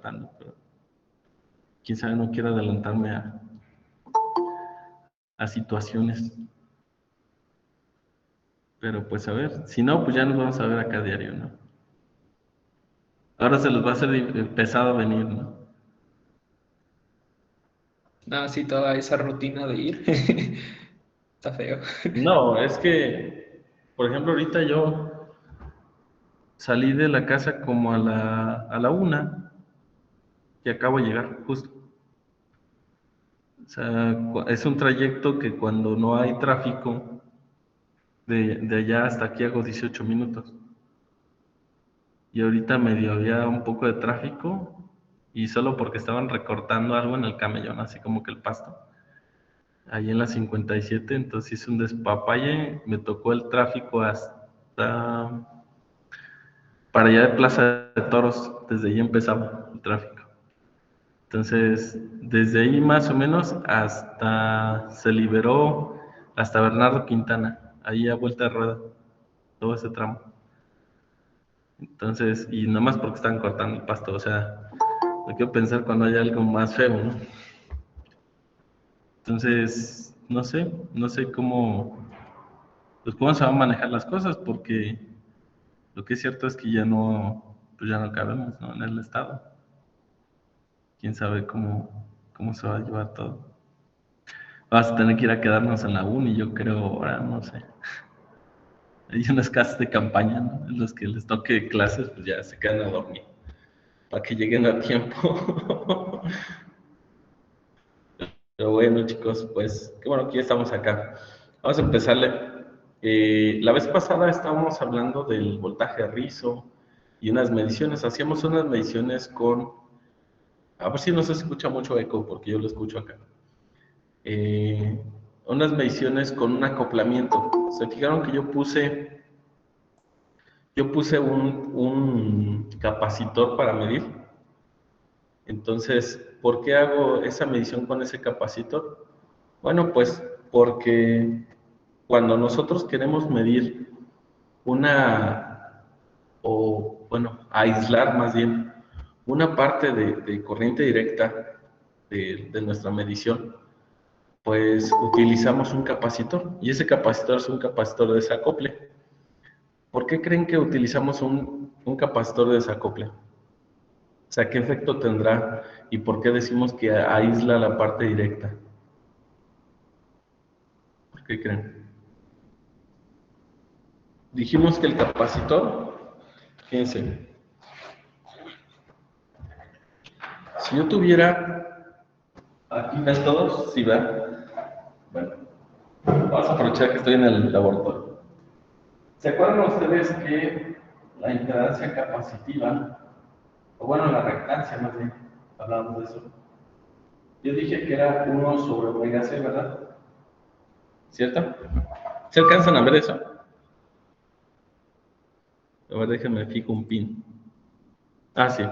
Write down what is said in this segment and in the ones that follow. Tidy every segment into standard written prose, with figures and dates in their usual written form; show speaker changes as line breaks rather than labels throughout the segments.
cortando, pero quién sabe, no quiero adelantarme a situaciones. Pero pues a ver, si no, pues ya nos vamos a ver acá diario, ¿no? Ahora se les va a hacer pesado venir, ¿no?
No, sí, toda esa rutina de ir. Está feo.
No, es que, por ejemplo, ahorita yo salí de la casa como a la 1 y acabo de llegar, justo. O sea, es un trayecto que cuando no hay tráfico, de allá hasta aquí hago 18 minutos. Y ahorita medio había un poco de tráfico y solo porque estaban recortando algo en el camellón, así como que el pasto, ahí en la 57, entonces hice un despapalle, me tocó el tráfico hasta para allá de Plaza de Toros, desde ahí empezaba el tráfico. Entonces, desde ahí más o menos hasta se liberó hasta Bernardo Quintana, ahí a vuelta de rueda, todo ese tramo. Entonces, y nada más porque están cortando el pasto, o sea, no quiero pensar cuando hay algo más feo, ¿no? Entonces, no sé pues cómo se van a manejar las cosas, porque lo que es cierto es que pues ya no cabemos, ¿no? En el estado. Quién sabe cómo se va a llevar todo. Vas a tener que ir a quedarnos en la uni, yo creo, ahora, no sé. Hay unas casas de campaña, ¿no? En los que les toque clases, pues ya se quedan a dormir, para que lleguen a tiempo. Pero bueno, chicos, pues qué bueno que ya estamos acá. Vamos a empezarle. La vez pasada estábamos hablando del voltaje rizo y unas mediciones. Hacíamos unas mediciones a ver si no se escucha mucho eco, porque yo lo escucho acá. Eh, unas mediciones con un acoplamiento. Se fijaron que yo puse un capacitor para medir. Entonces, ¿por qué hago esa medición con ese capacitor? Bueno, pues porque cuando nosotros queremos medir aislar más bien una parte de corriente directa de nuestra medición, pues utilizamos un capacitor y ese capacitor es un capacitor de desacople. ¿Por qué creen que utilizamos un capacitor de desacople? O sea, ¿qué efecto tendrá y por qué decimos que aísla la parte directa? ¿Por qué creen? Dijimos que el capacitor, fíjense, si yo tuviera, aquí ven todos, ¿sí ven? Bueno, vamos a aprovechar que estoy en el laboratorio. ¿Se acuerdan ustedes que la impedancia capacitiva, o bueno, la reactancia más bien, hablamos de eso, yo dije que era 1/ωc, ¿verdad? ¿Cierto? ¿Se alcanzan a ver eso? A ver, déjenme fijo un pin. Ah, sí.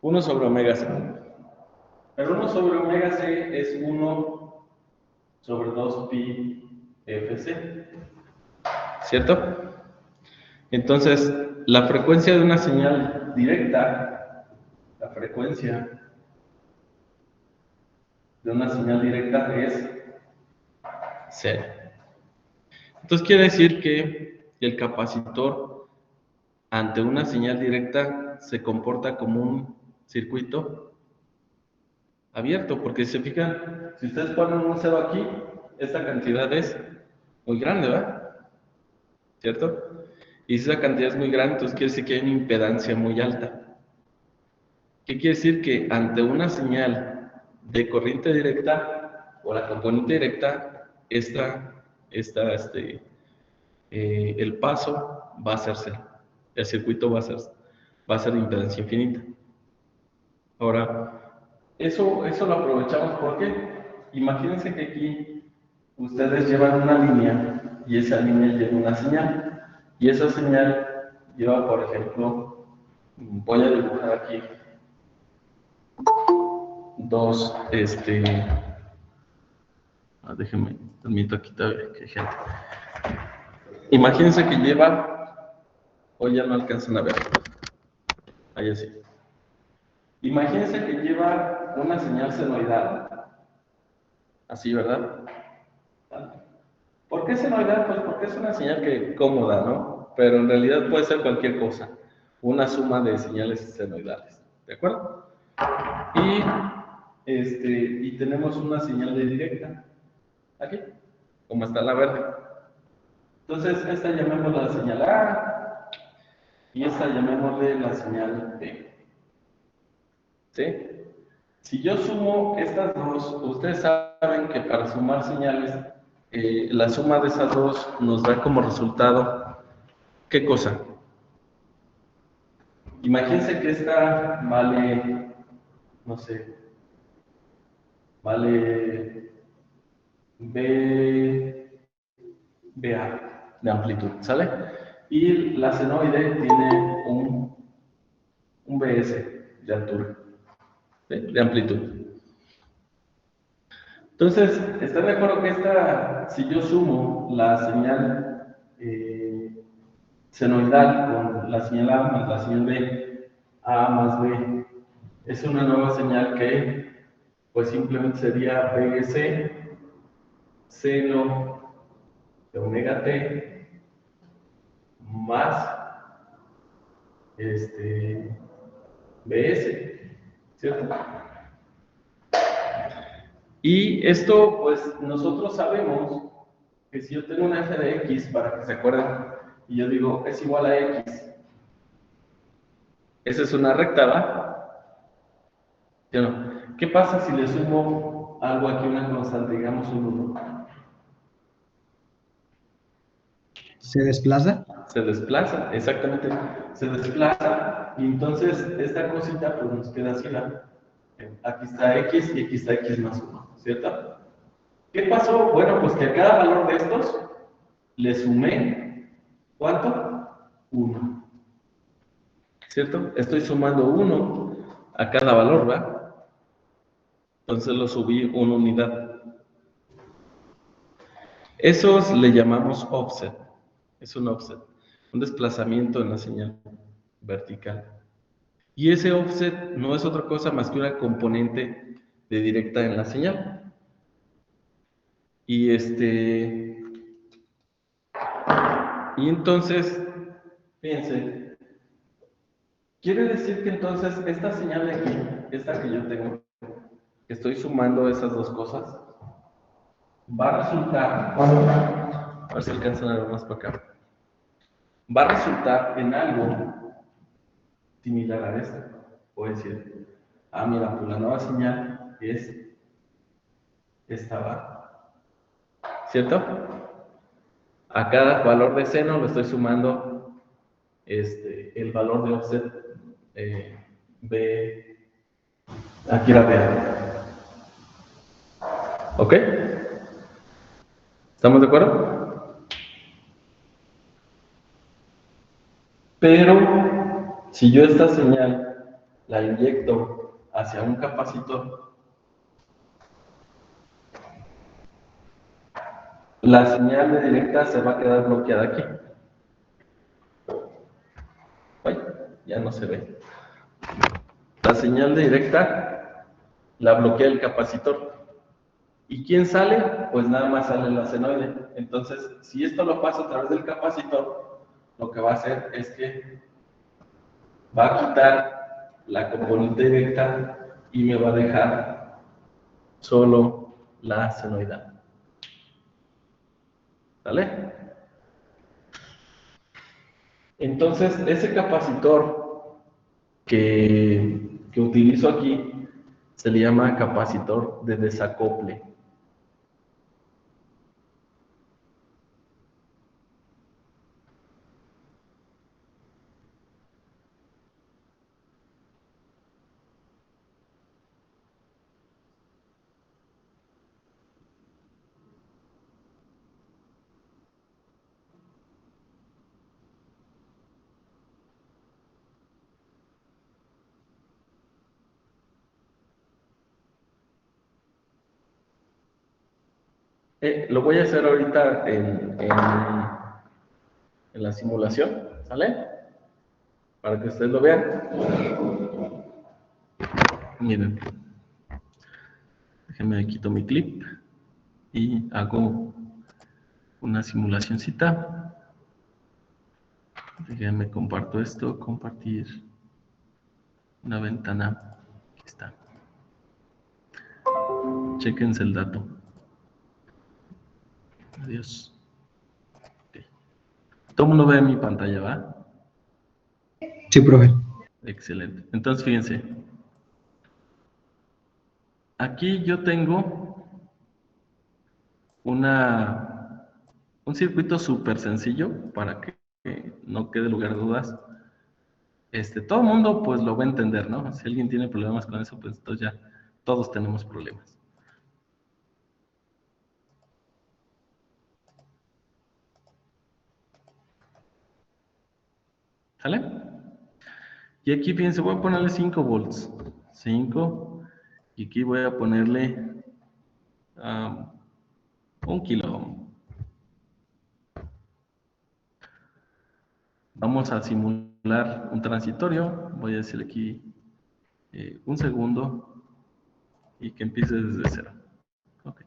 1/ωc. Pero 1/ωc es 1/2 pi fc. ¿Cierto? Entonces, la frecuencia de una señal directa, la frecuencia de una señal directa es 0. Entonces quiere decir que el capacitor ante una señal directa se comporta como un circuito abierto, porque si se fijan, si ustedes ponen un 0 aquí, esta cantidad es muy grande, ¿verdad? ¿Cierto? Y si esa cantidad es muy grande, entonces quiere decir que hay una impedancia muy alta. ¿Qué quiere decir? Que ante una señal de corriente directa o la componente directa, el paso va a ser cero. El circuito va a ser de impedancia infinita. Ahora, eso lo aprovechamos porque imagínense que aquí ustedes llevan una línea y esa línea lleva una señal. Y esa señal lleva, por ejemplo, voy a dibujar aquí dos, déjenme, permito aquí todavía que hay gente. Imagínense que lleva, hoy ya no alcanzan a ver, ahí así. Imagínense que lleva una señal senoidal. Así, ¿verdad? ¿Por qué senoidal? Pues porque es una señal que cómoda, ¿no? Pero en realidad puede ser cualquier cosa. Una suma de señales senoidales. ¿De acuerdo? Y tenemos una señal de directa. Aquí, como está la verde. Entonces, esta llamémosla la señal A y esta llamémosle la señal B. ¿Sí? Si yo sumo estas dos, ustedes saben que para sumar señales, la suma de esas dos nos da como resultado, ¿qué cosa? Imagínense que esta vale, no sé, vale BA de amplitud, ¿sale? Y la senoide tiene un BS de altura, ¿sí? De amplitud. Entonces, ¿están de acuerdo que si yo sumo la señal senoidal con la señal A más la señal B, A más B, es una nueva señal que, pues simplemente sería BS seno de omega t más BS, ¿cierto? Y esto, pues nosotros sabemos que si yo tengo una f de x, para que se acuerden, y yo digo es igual a x, esa es una recta, ¿va? ¿Sí o no? ¿Qué pasa si le sumo algo aquí, una constante, digamos un 1?
¿Se desplaza?
Se desplaza, exactamente, se desplaza, y entonces esta cosita pues nos queda así, ¿verdad? Aquí está x y aquí está x más 1, ¿cierto? ¿Qué pasó? Bueno, pues que a cada valor de estos le sumé, ¿cuánto? 1. ¿Cierto? Estoy sumando 1 a cada valor, ¿va? Entonces lo subí una unidad. Esos le llamamos offset. Es un offset, un desplazamiento en la señal vertical. Y ese offset no es otra cosa más que una componente de directa en la señal. Y entonces, fíjense, quiere decir que entonces esta señal de aquí, esta que yo tengo, que estoy sumando esas dos cosas, va a resultar, a ver si alcanzan a ver más para acá, va a resultar en algo similar a esto. Puedo decir, mira, pues la nueva señal es esta, ¿va? ¿Cierto? A cada valor de seno le estoy sumando el valor de offset B, aquí la vea. ¿Ok? ¿Estamos de acuerdo? Pero si yo esta señal la inyecto hacia un capacitor, la señal de directa se va a quedar bloqueada aquí. Ay, ya no se ve. La señal de directa la bloquea el capacitor. ¿Y quién sale? Pues nada más sale la senoide. Entonces, si esto lo paso a través del capacitor, lo que va a hacer es que va a quitar la componente directa y me va a dejar solo la senoidal. ¿Vale? Entonces, ese capacitor que utilizo aquí se le llama capacitor de desacople. Lo voy a hacer ahorita en la simulación, ¿sale? Para que ustedes lo vean. Miren, déjenme quito mi clip y hago una simulacióncita. Déjenme comparto esto, compartir una ventana. Aquí está. Chéquense el dato. Adiós. Okay. Todo el mundo ve mi pantalla, ¿va?
Sí, profe.
Excelente. Entonces, fíjense. Aquí yo tengo un circuito súper sencillo para que no quede lugar a dudas. Todo el mundo pues lo va a entender, ¿no? Si alguien tiene problemas con eso, pues entonces ya todos tenemos problemas. ¿Sale? Y aquí, fíjense, voy a ponerle 5 volts. 5. Y aquí voy a ponerle 1 kilo ohm. Vamos a simular un transitorio. Voy a decir aquí 1 segundo y que empiece desde 0. Okay.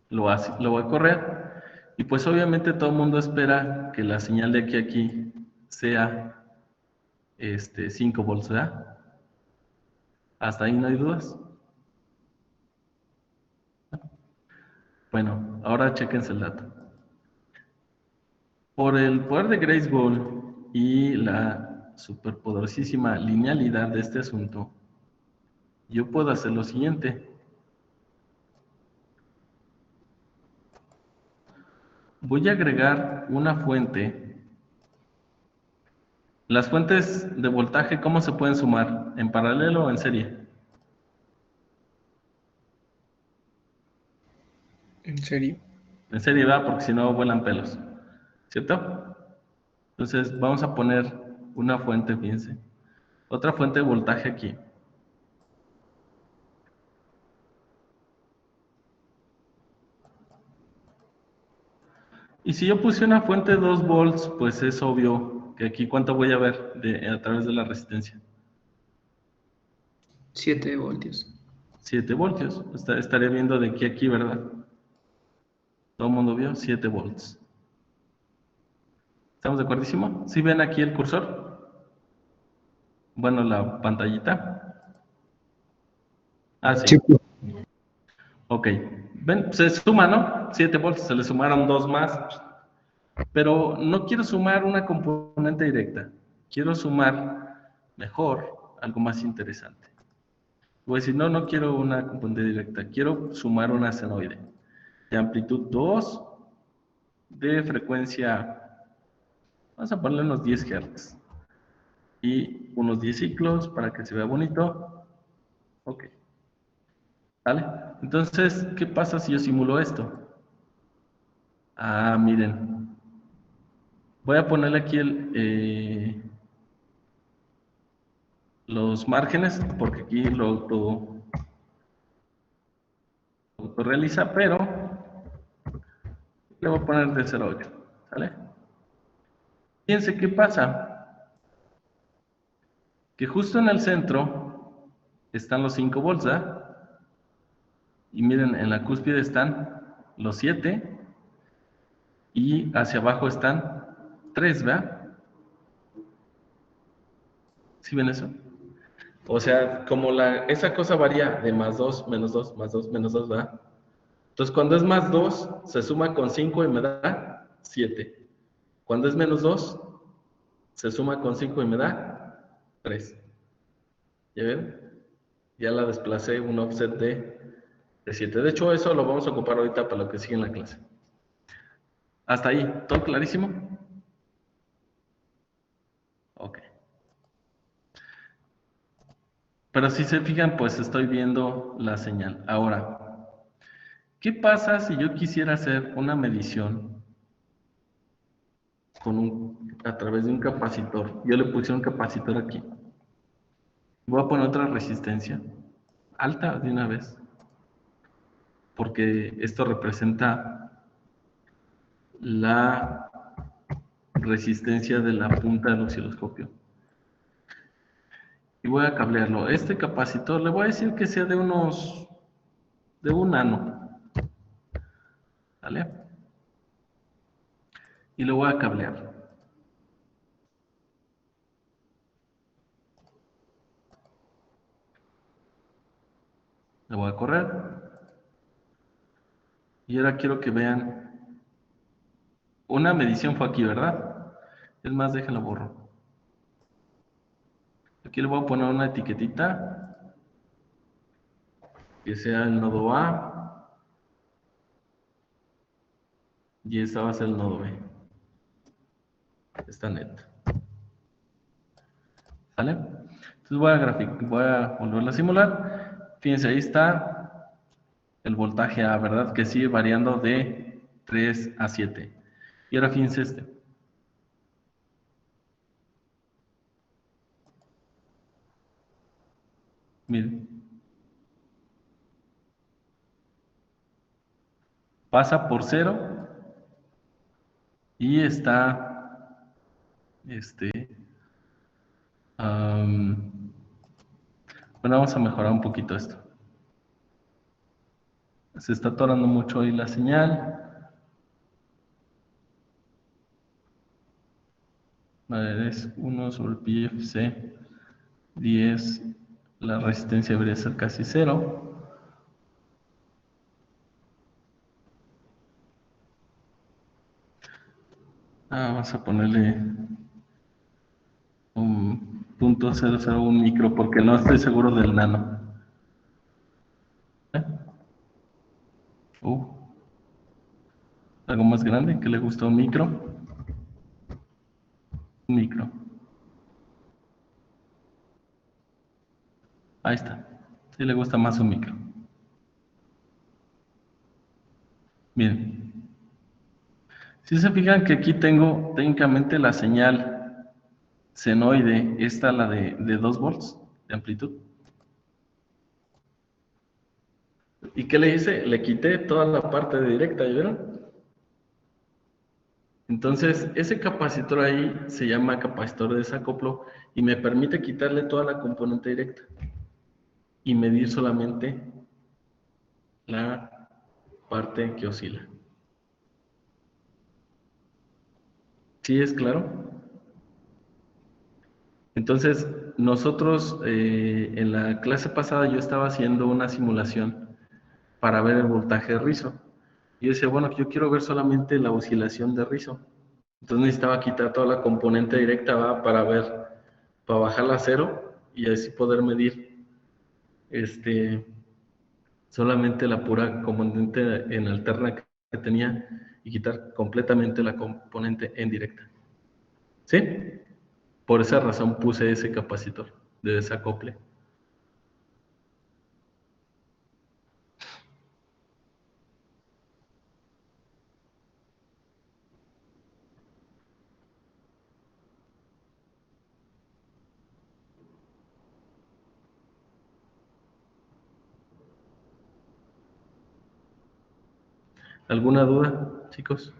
Lo voy a correr y pues obviamente todo el mundo espera que la señal de aquí a aquí sea 5 volts, ¿verdad? Hasta ahí no hay dudas. Bueno, ahora chequense el dato. Por el poder de Grayskull y la superpoderosísima linealidad de este asunto, yo puedo hacer lo siguiente. Voy a agregar una fuente. Las fuentes de voltaje, ¿cómo se pueden sumar? ¿En paralelo o en serie?
¿En serio?
En serie, ¿verdad? Porque si no vuelan pelos. ¿Cierto? Entonces vamos a poner una fuente, fíjense. Otra fuente de voltaje aquí. Y si yo puse una fuente de 2 volts, pues es obvio que aquí ¿cuánto voy a ver a través de la resistencia?
7 voltios.
7 voltios. Estaría viendo de aquí a aquí, ¿verdad? Todo el mundo vio 7 volts. ¿Estamos de acuerdísimo? ¿Sí ven aquí el cursor? Bueno, la pantallita. Ah, sí.
Sí, profe.
Ok. Ven, se suma, ¿no? 7 volts, se le sumaron 2 más. Pero no quiero sumar una componente directa. Quiero sumar mejor algo más interesante. Voy a decir, no, no quiero una componente directa. Quiero sumar una senoide de amplitud 2, de frecuencia, vamos a ponerle unos 10 Hz. Y unos 10 ciclos para que se vea bonito. Ok. ¿Vale? Entonces, ¿qué pasa si yo simulo esto? Ah, miren. Voy a ponerle aquí los márgenes, porque aquí lo autorrealiza, pero le voy a poner de 0,8. ¿Sale? Fíjense qué pasa. Que justo en el centro están los 5 volts, ¿verdad? Y miren, en la cúspide están los 7 y hacia abajo están 3, ¿verdad? ¿Sí ven eso? O sea, como esa cosa varía de más 2, menos 2, más 2, menos 2, ¿verdad? Entonces, cuando es más 2, se suma con 5 y me da 7. Cuando es menos 2, se suma con 5 y me da 3. ¿Ya ven? Ya la desplacé un offset de 7. De hecho, eso lo vamos a ocupar ahorita para lo que sigue en la clase. Hasta ahí, ¿todo clarísimo? Ok. Pero si se fijan, pues estoy viendo la señal. Ahora, ¿qué pasa si yo quisiera hacer una medición a través de un capacitor? Yo le puse un capacitor aquí. Voy a poner otra resistencia alta de una vez, porque esto representa la resistencia de la punta del osciloscopio. y voy a cablearlo. Este capacitor le voy a decir que sea de un nano, ¿vale? Y lo voy a cablear. Le voy a correr. Y ahora quiero que vean. Una medición fue aquí, ¿verdad? Es más, déjenlo borro. Aquí le voy a poner una etiquetita que sea el nodo A y esta va a ser el nodo B. Está neta. ¿Sale? Entonces voy a volverlo a simular. Fíjense, ahí está el voltaje A, ¿verdad? Que sigue variando de 3 a 7. Y ahora fíjense este. Miren. Pasa por 0 y está, bueno, vamos a mejorar un poquito esto. Se está atorando mucho ahí la señal. A ver, es 1 sobre pi FC 10. La resistencia debería ser casi 0. Vamos a ponerle un .001 micro porque no estoy seguro del nano. Algo más grande que le gusta un micro. Un micro. Ahí está. Sí le gusta más un micro. Miren. Si se fijan que aquí tengo técnicamente la señal senoide, esta la de 2 volts de amplitud. ¿Y qué le hice? Le quité toda la parte de directa, ¿ya vieron? Entonces, ese capacitor ahí se llama capacitor de desacoplo y me permite quitarle toda la componente directa y medir solamente la parte que oscila. ¿Sí es claro? Entonces, nosotros en la clase pasada yo estaba haciendo una simulación para ver el voltaje de rizo. Y yo decía, bueno, yo quiero ver solamente la oscilación de rizo. Entonces necesitaba quitar toda la componente directa, ¿va? Para bajarla a 0 y así poder medir solamente la pura componente en alterna que tenía y quitar completamente la componente en directa. ¿Sí? Por esa razón puse ese capacitor de desacople. ¿Alguna duda, chicos?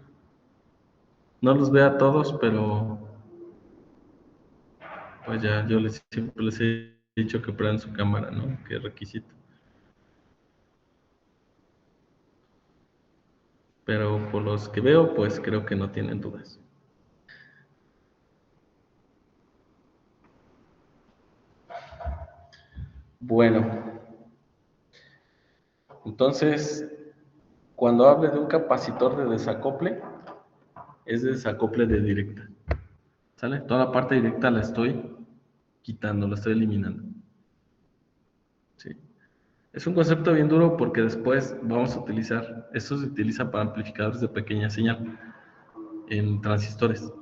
No los veo a todos, pero pues ya yo siempre les he dicho que prueben su cámara, ¿no? Que requisito. Pero por los que veo, pues creo que no tienen dudas. Bueno, entonces, cuando hable de un capacitor de desacople, es de desacople de directa. ¿Sale? Toda la parte directa la estoy quitando, la estoy eliminando. ¿Sí? Es un concepto bien duro porque después vamos a utilizar, esto se utiliza para amplificadores de pequeña señal en transistores.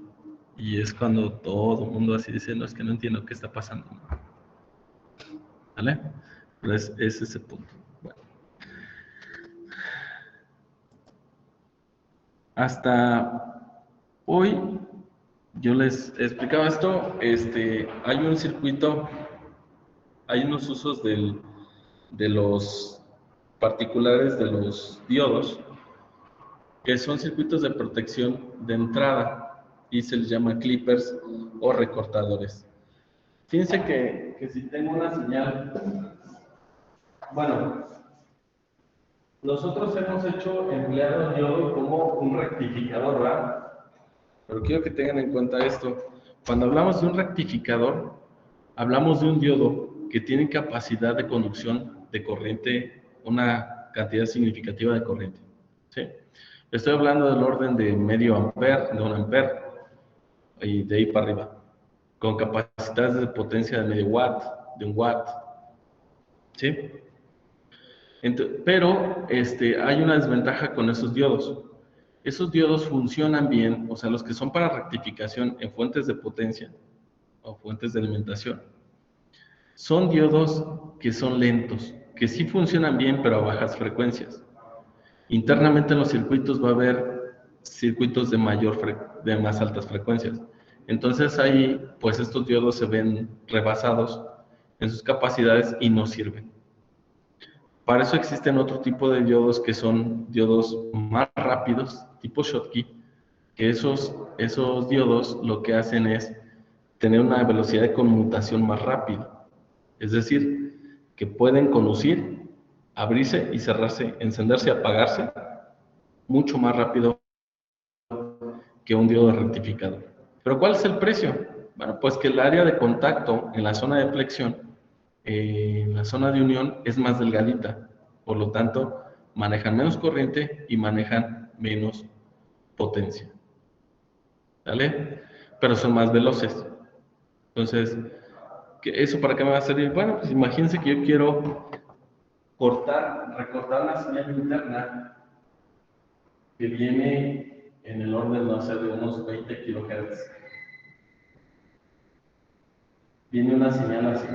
Y es cuando todo el mundo así dice, no, es que no entiendo qué está pasando. ¿Vale? Pero es ese punto. Bueno. Hasta hoy yo les explicaba esto, hay un circuito, hay unos usos de los particulares de los diodos, que son circuitos de protección de entrada y se les llama clippers o recortadores. Fíjense que si tengo una señal, bueno, nosotros hemos empleado el diodo como un rectificador, ¿verdad? Pero quiero que tengan en cuenta esto. Cuando hablamos de un rectificador, hablamos de un diodo que tiene capacidad de conducción de corriente, una cantidad significativa de corriente. ¿Sí? Estoy hablando del orden de medio ampere, de un ampere, y de ahí para arriba, con capacidades de potencia de medio watt, de un watt. ¿Sí? Pero hay una desventaja con esos diodos. Esos diodos funcionan bien, o sea, los que son para rectificación en fuentes de potencia o fuentes de alimentación, son diodos que son lentos, que sí funcionan bien, pero a bajas frecuencias. Internamente en los circuitos va a haber circuitos de más altas frecuencias. Entonces ahí, pues estos diodos se ven rebasados en sus capacidades y no sirven. Para eso existen otro tipo de diodos que son diodos más rápidos, tipo Schottky, que esos diodos lo que hacen es tener una velocidad de conmutación más rápida. Es decir, que pueden conducir, abrirse y cerrarse, encenderse y apagarse mucho más rápido que un diodo rectificador. ¿Pero cuál es el precio? Bueno, pues que el área de contacto en la zona de flexión, en la zona de unión, es más delgadita. Por lo tanto, manejan menos corriente y manejan menos potencia. ¿Vale? Pero son más veloces. Entonces, ¿eso para qué me va a servir? Bueno, pues imagínense que yo quiero recortar una señal interna que viene en el orden, no sé, de unos 20 kHz. Viene una señal así.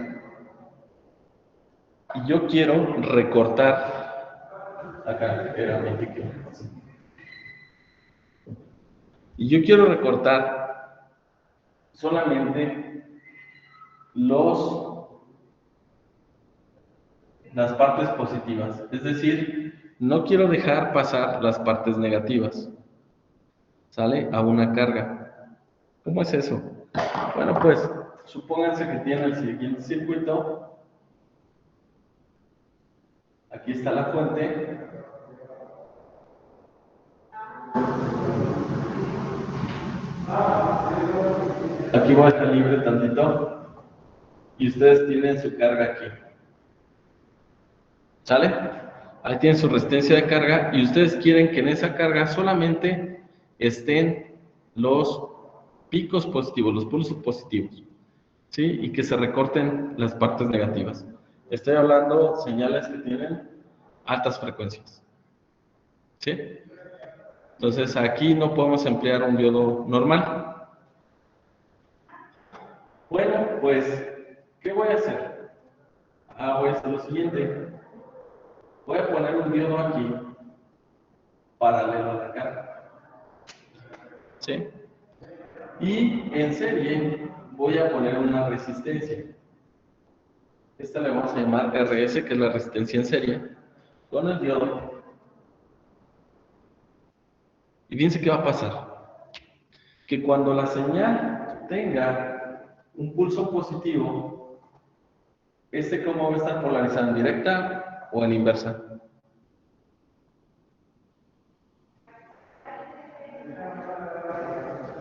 Y yo quiero recortar, acá era 20 kHz. Y yo quiero recortar solamente las partes positivas. Es decir, no quiero dejar pasar las partes negativas. ¿Sale? A una carga. ¿Cómo es eso? Bueno, pues supónganse que tiene el siguiente circuito. Aquí está la fuente. Aquí voy a estar libre tantito. Y ustedes tienen su carga aquí. ¿Sale? Ahí tienen su resistencia de carga y ustedes quieren que en esa carga solamente estén los picos positivos, los pulsos positivos, ¿sí? Y que se recorten las partes negativas. Estoy hablando de señales que tienen altas frecuencias, ¿sí? Entonces aquí no podemos emplear un diodo normal. Bueno, pues, ¿qué voy a hacer? Voy a hacer lo siguiente. Voy a poner un diodo aquí, paralelo a la carga, ¿sí? Y en serie voy a poner una resistencia. Esta le vamos a llamar RS, que es la resistencia en serie, con el diodo. Y fíjense qué va a pasar. Que cuando la señal tenga un pulso positivo, ¿cómo va a estar polarizado? ¿En directa o en inversa?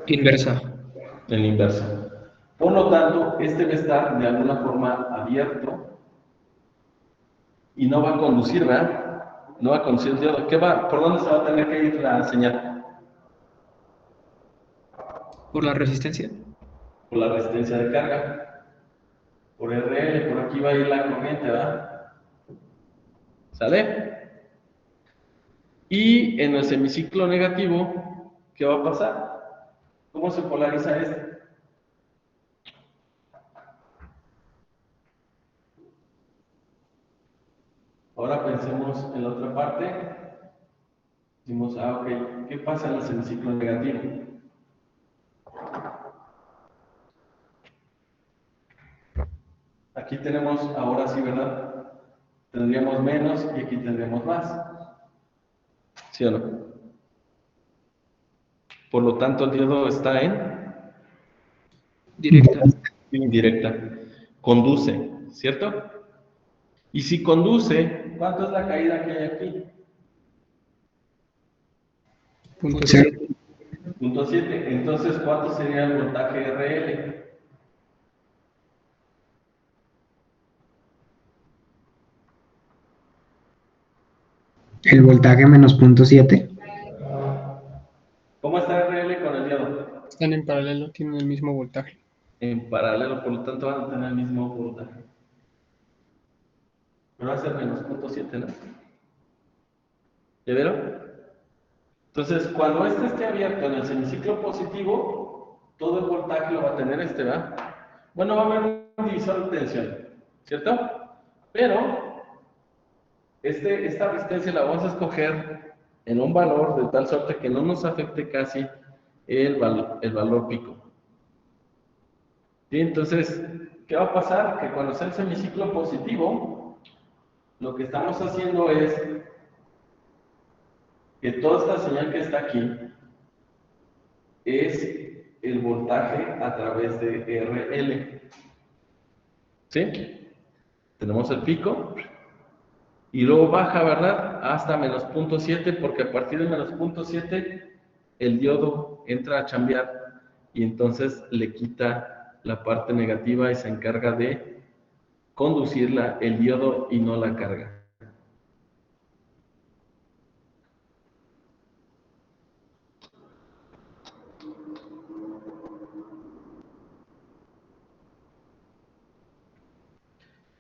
Inversa.
En inversa. Por lo tanto, va a estar de alguna forma abierto y no va a conducir, ¿verdad? No va a conducir el diodo. ¿Por dónde se va a tener que ir la señal?
¿Por la resistencia?
Por la resistencia de carga. Por RL, por aquí va a ir la corriente, ¿verdad? ¿Sale? Y en el semiciclo negativo, ¿qué va a pasar? ¿Cómo se polariza este? Ahora pensemos en la otra parte. Decimos, ok, ¿qué pasa en el semiciclo negativo? Aquí tenemos, ahora sí, ¿verdad? Tendríamos menos y aquí tendríamos más. ¿Sí o no? Por lo tanto, el diodo está en
Directa.
indirecta. conduce, ¿cierto? Y si conduce, ¿cuánto es la caída que hay aquí?
Punto
Cero.
7.
Punto 7. Entonces, ¿cuánto sería el voltaje RL?
El voltaje menos punto 7.
¿Cómo está RL con el diodo?
Están en paralelo, tienen el mismo voltaje.
En paralelo, por lo tanto van a tener el mismo voltaje. Pero va a ser menos punto 7, ¿no? ¿Ya vieron? Entonces, cuando este esté abierto en el semiciclo positivo, todo el voltaje lo va a tener este, ¿va? Bueno, va a haber un divisor de tensión, ¿cierto? Pero esta resistencia la vamos a escoger en un valor de tal suerte que no nos afecte casi el valor pico. ¿Sí? Entonces, ¿qué va a pasar? Que cuando sea el semiciclo positivo, lo que estamos haciendo es que toda esta señal que está aquí es el voltaje a través de RL. ¿Sí? Tenemos el pico y luego baja, ¿verdad? Hasta menos punto 7, porque a partir de menos punto 7 el diodo entra a chambear y entonces le quita la parte negativa y se encarga de conducirla el diodo y no la carga.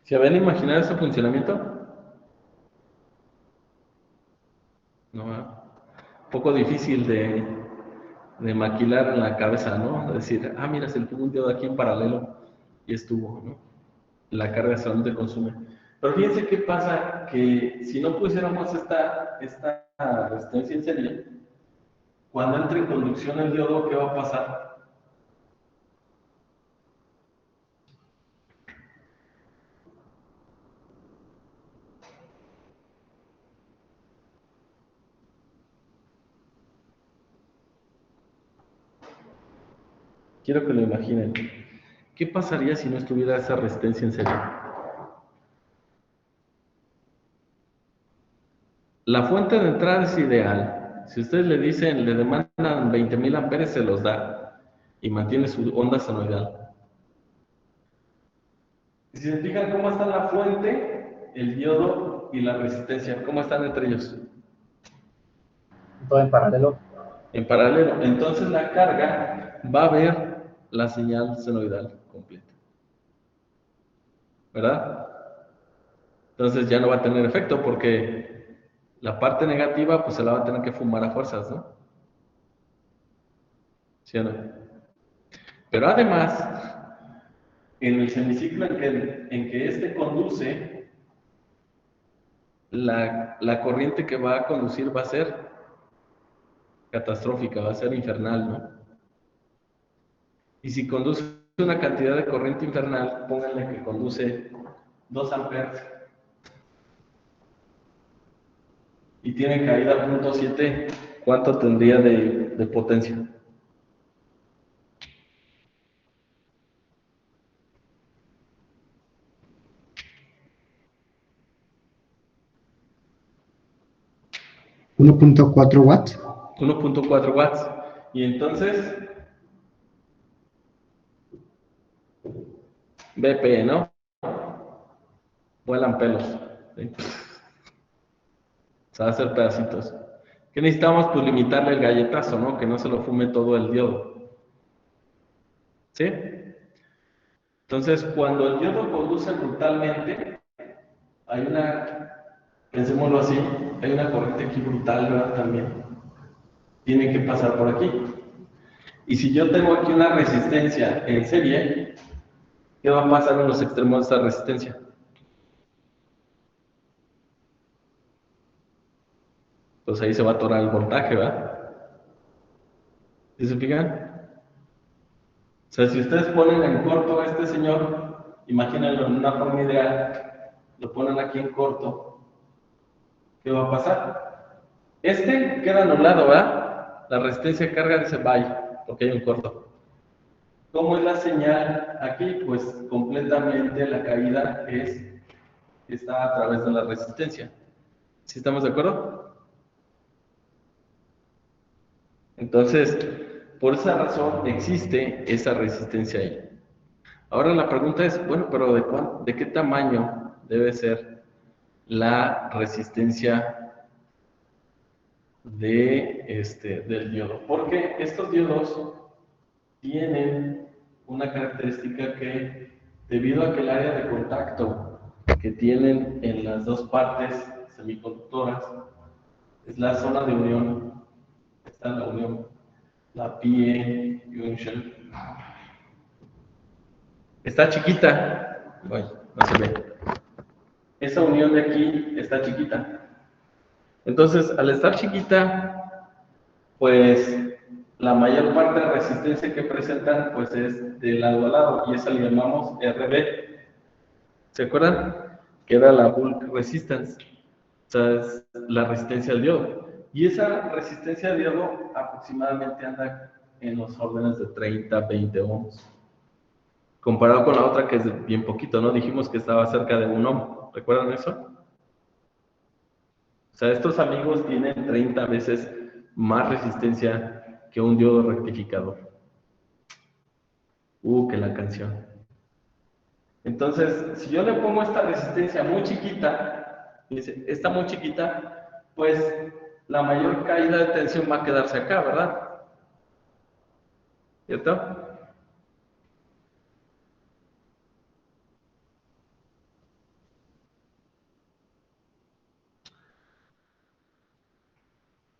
¿Se habían imaginado ese funcionamiento? No, un poco difícil de maquilar en la cabeza, ¿no? De decir, mira, se le puso un diodo aquí en paralelo y estuvo, ¿no? La carga solamente consume. Pero fíjense qué pasa, que si no pusiéramos esta resistencia en serie, cuando entre en conducción el diodo, ¿qué va a pasar? Quiero que lo imaginen. ¿Qué pasaría si no estuviera esa resistencia en serie? La fuente de entrada es ideal. Si ustedes le dicen, le demandan 20.000 amperes, se los da y mantiene su onda senoidal. Si se fijan cómo está la fuente, el diodo y la resistencia, ¿cómo están entre ellos?
Todo en paralelo.
En paralelo. Entonces la carga va a ver la señal senoidal completa. ¿Verdad? Entonces ya no va a tener efecto porque la parte negativa pues se la va a tener que fumar a fuerzas, ¿no? ¿Sí o no? Pero además, en el semiciclo en que este conduce, la corriente que va a conducir va a ser catastrófica, va a ser infernal, ¿no? Y si conduce una cantidad de corriente infernal, pónganle que conduce 2 amperes y tiene caída punto 7, ¿cuánto tendría de potencia?
¿1.4 watts?
1.4 watts. Y entonces, BP, ¿no? Vuelan pelos. ¿Sí? Se va a hacer pedacitos. ¿Qué necesitamos? Pues limitarle el galletazo, ¿no? Que no se lo fume todo el diodo. ¿Sí? Entonces, cuando el diodo conduce brutalmente, hay pensémoslo así, hay una corriente aquí brutal, ¿verdad? También. Tiene que pasar por aquí. Y si yo tengo aquí una resistencia en serie, ¿qué va a pasar en los extremos de esta resistencia? Pues ahí se va a atorar el voltaje, ¿verdad? ¿Sí se fijan? O sea, si ustedes ponen en corto a este señor, imagínenlo en una forma ideal, lo ponen aquí en corto, ¿qué va a pasar? Queda anulado, ¿verdad? La resistencia de carga dice bye, porque hay un corto. ¿Cómo es la señal aquí? Pues completamente la caída está a través de la resistencia. ¿Sí estamos de acuerdo? Entonces, por esa razón existe esa resistencia ahí. Ahora la pregunta es, bueno, pero ¿de qué tamaño debe ser la resistencia del diodo? Porque estos diodos tienen una característica que, debido a que el área de contacto que tienen en las dos partes semiconductoras es la zona de unión, está en la unión, la PN junction, está chiquita, ay, no se ve, esa unión de aquí está chiquita. Entonces, al estar chiquita, pues la mayor parte de la resistencia que presentan pues es de lado a lado y esa le llamamos RB. ¿Se acuerdan? Que era la bulk resistance, o sea, es la resistencia al diodo. Y esa resistencia al diodo aproximadamente anda en los órdenes de 30, 20 ohms. Comparado con la otra que es bien poquito, ¿no? Dijimos que estaba cerca de 1 ohm. ¿Recuerdan eso? O sea, estos amigos tienen 30 veces más resistencia que un diodo rectificador. Que la canción. Entonces, si yo le pongo esta resistencia muy chiquita, dice, esta muy chiquita, pues la mayor caída de tensión va a quedarse acá, ¿verdad? ¿Cierto?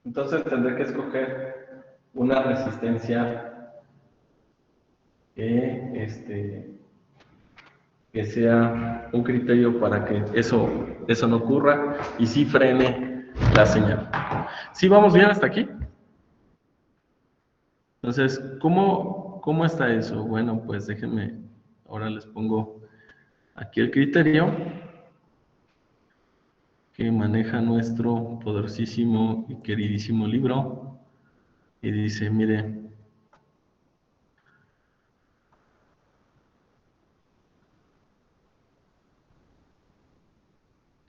Entonces tendré que escoger una resistencia que sea un criterio para que eso no ocurra y sí frene la señal. ¿Sí vamos bien hasta aquí? Entonces, ¿cómo está eso? Bueno, pues déjenme, ahora les pongo aquí el criterio que maneja nuestro poderosísimo y queridísimo libro. Y dice, mire,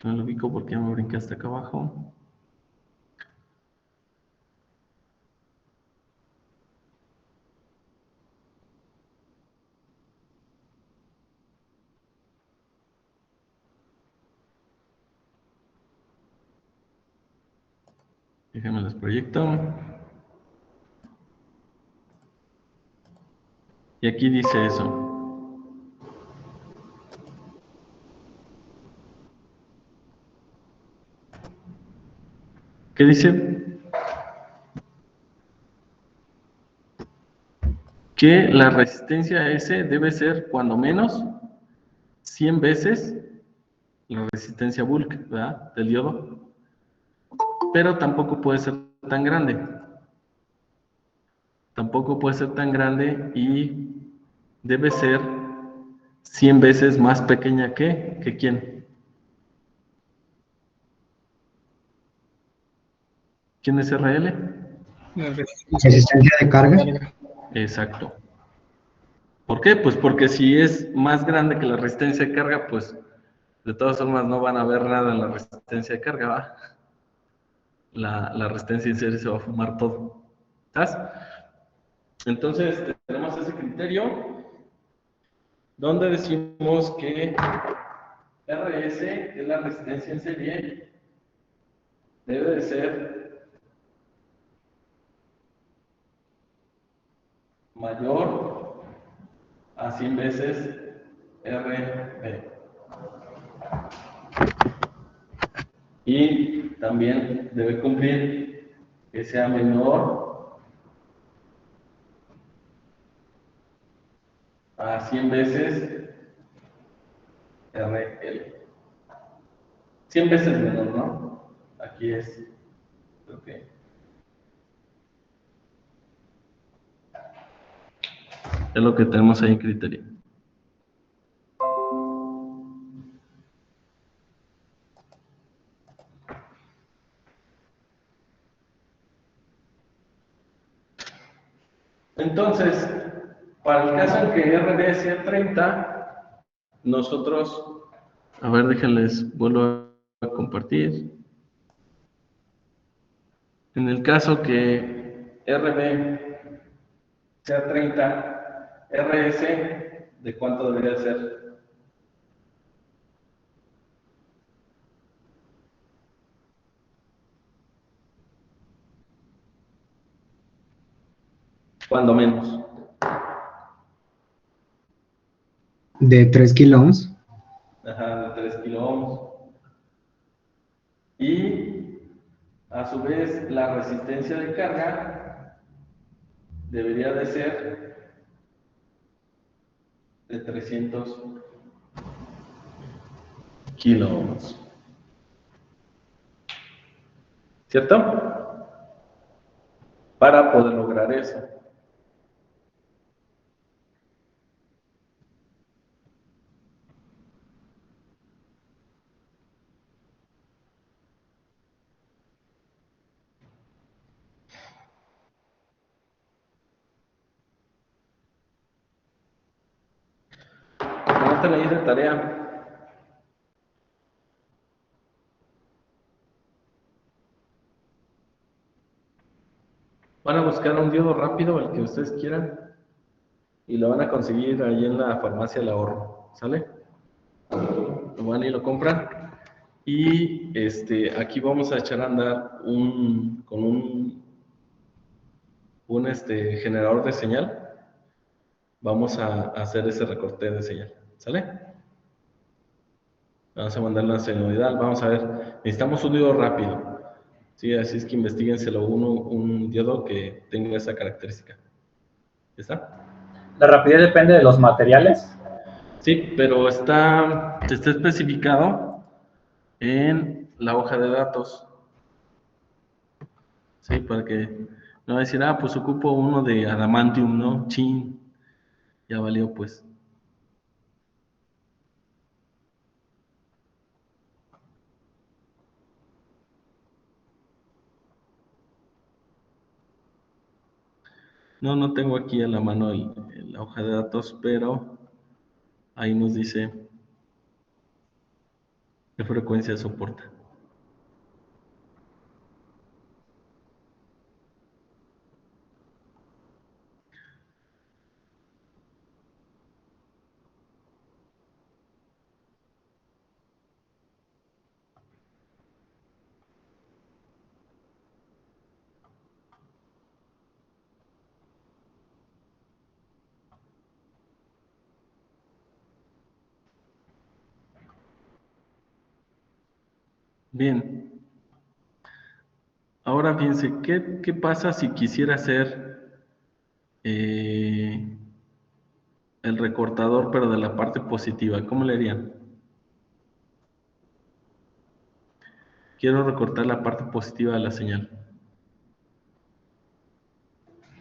no lo ubico porque ya me brinqué hasta acá abajo. Déjenme les proyecto. Y aquí dice eso. ¿Qué dice? Que la resistencia S debe ser cuando menos 100 veces la resistencia bulk, ¿verdad? Del diodo. Pero tampoco puede ser tan grande. Tampoco puede ser tan grande y debe ser 100 veces más pequeña que ¿quién? ¿Quién es RL?
Resistencia de carga.
Exacto. ¿Por qué? Pues porque si es más grande que la resistencia de carga, pues de todas formas no van a ver nada en la resistencia de carga, ¿va? La resistencia en serie se va a fumar todo. ¿Estás? Entonces tenemos ese criterio donde decimos que RS, que es la resistencia en serie, debe de ser mayor a 100 veces RB. Y también debe cumplir que sea menor a 100 veces RL. 100 veces menor, ¿no? Aquí es, ok. Es lo que tenemos ahí en criterio. Entonces, Para el caso en que RD sea 30, nosotros, a ver, déjenles, vuelvo a compartir. En el caso que RB sea 30, RS, ¿de cuánto debería ser? Cuando menos.
De 3 kilo ohms.
Ajá, de 3 kilo ohms. Y a su vez la resistencia de carga debería de ser de 300 kilo ohms. ¿Cierto? Para poder lograr eso. Anoten ahí de tarea. Van a buscar un diodo rápido, el que ustedes quieran, y lo van a conseguir ahí en la farmacia del ahorro, ¿sale? Lo van y lo compran. Y aquí vamos a echar a andar con un generador de señal. Vamos a hacer ese recorte de señal, ¿sale? Vamos a mandar la senoidal, vamos a ver, necesitamos un diodo rápido, ¿sí? Así es que investíguenselo un diodo que tenga esa característica. ¿Ya está?
La rapidez depende de los materiales.
Sí, pero está especificado en la hoja de datos. Sí, para que no va a decir, pues ocupo uno de adamantium, ¿no? Chin, ya valió pues. No tengo aquí a la mano la hoja de datos, pero ahí nos dice qué frecuencia soporta. Bien. Ahora fíjense, ¿qué pasa si quisiera hacer el recortador, pero de la parte positiva? ¿Cómo le harían? Quiero recortar la parte positiva de la señal.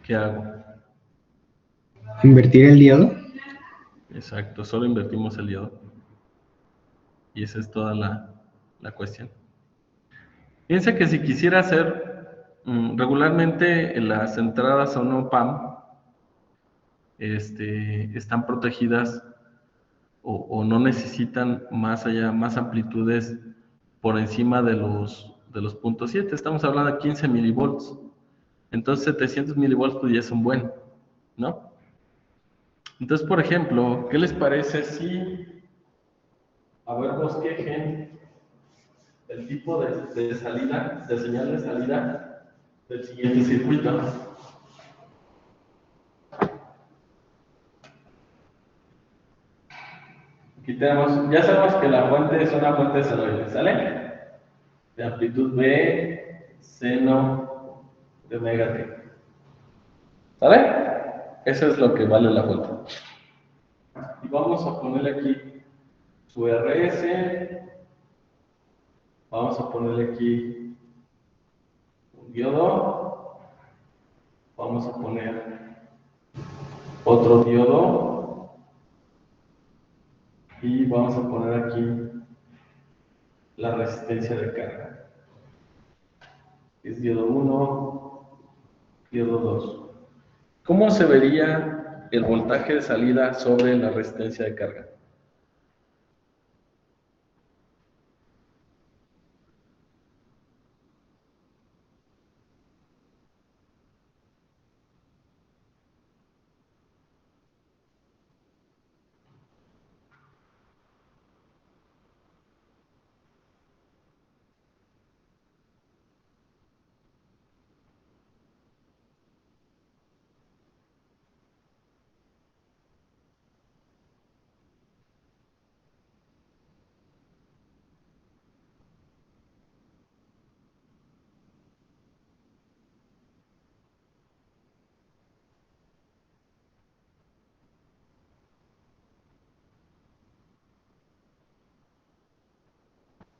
¿Qué hago?
Invertir el diodo.
Exacto, solo invertimos el diodo. Y esa es toda la cuestión. Fíjense que si quisiera hacer regularmente las entradas a un op-amp están protegidas o no necesitan más amplitudes por encima de los puntos 7. Estamos hablando de 15 milivolts. Entonces 700 milivolts pues ya es un buen, ¿no? Entonces, por ejemplo, ¿qué les parece si, a ver, bosquejen el tipo de salida, de señal de salida del siguiente circuito? Aquí tenemos, ya sabemos que la fuente es una fuente senoide, ¿sale? De amplitud B, seno de omega t. ¿Sale? Eso es lo que vale la fuente. Y vamos a ponerle aquí su RS. Vamos a ponerle aquí un diodo. Vamos a poner otro diodo. Y vamos a poner aquí la resistencia de carga. Es diodo 1, diodo 2. ¿Cómo se vería el voltaje de salida sobre la resistencia de carga.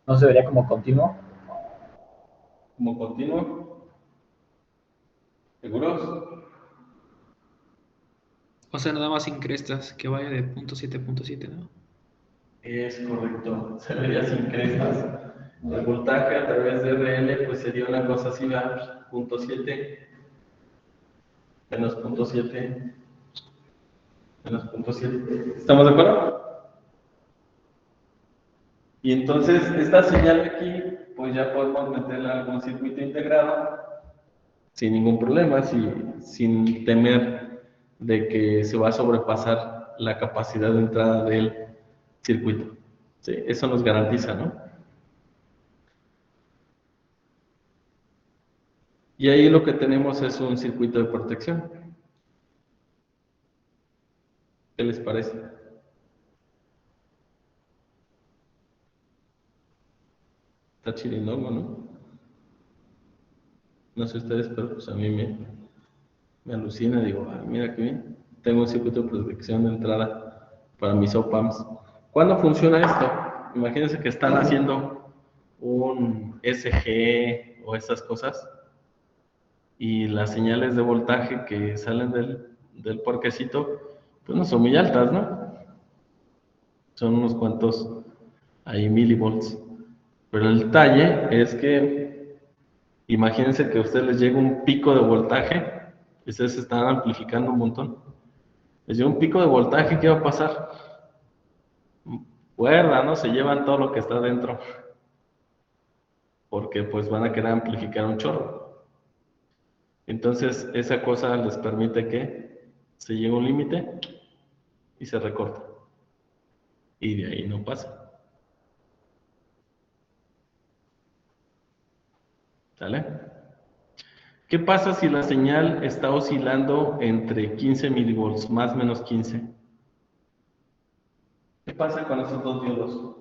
¿No se vería como continuo?
Como continuo. ¿Seguros?
O sea, nada más sin crestas, que vaya de punto 7 a punto 7, ¿no?
Es correcto, se vería sin crestas. El voltaje a través de RL pues sería una cosa así, ¿verdad? Punto 7 menos punto 7 menos punto 7. ¿Estamos de acuerdo? Y entonces esta señal aquí pues ya podemos meterla a algún circuito integrado sin ningún problema, sin temer de que se va a sobrepasar la capacidad de entrada del circuito. Sí, eso nos garantiza, ¿no? Y ahí lo que tenemos es un circuito de protección. ¿Qué les parece? Está chirindongo, ¿no? No sé ustedes, pero pues a mí me alucina. Digo, ah, mira qué bien. Tengo un circuito de protección de entrada para mis op-amps. ¿Cuándo funciona esto? Imagínense que están haciendo un SG o esas cosas y las señales de voltaje que salen del porquecito pues no son muy altas, ¿no? Son unos cuantos ahí milivolts. Pero el detalle es que imagínense que a ustedes les llega un pico de voltaje, y ustedes se están amplificando un montón. Les llega un pico de voltaje, ¿qué va a pasar? Cuerda, ¿no? Se llevan todo lo que está dentro, porque pues van a querer amplificar un chorro. Entonces, esa cosa les permite que se llegue a un límite y se recorta. Y de ahí no pasa. ¿Sale? ¿Qué pasa si la señal está oscilando entre 15 milivolts, más o menos 15? ¿Qué pasa con esos dos diodos?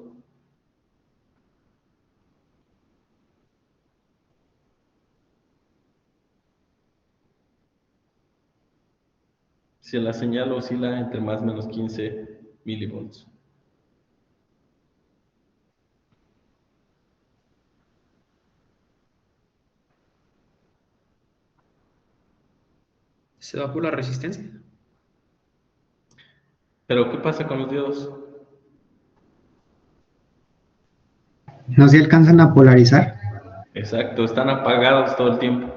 Si la señal oscila entre más o menos 15 milivolts.
Se va por la resistencia.
Pero ¿qué pasa con los diodos?
¿No se alcanzan a polarizar?
Exacto, están apagados todo el tiempo.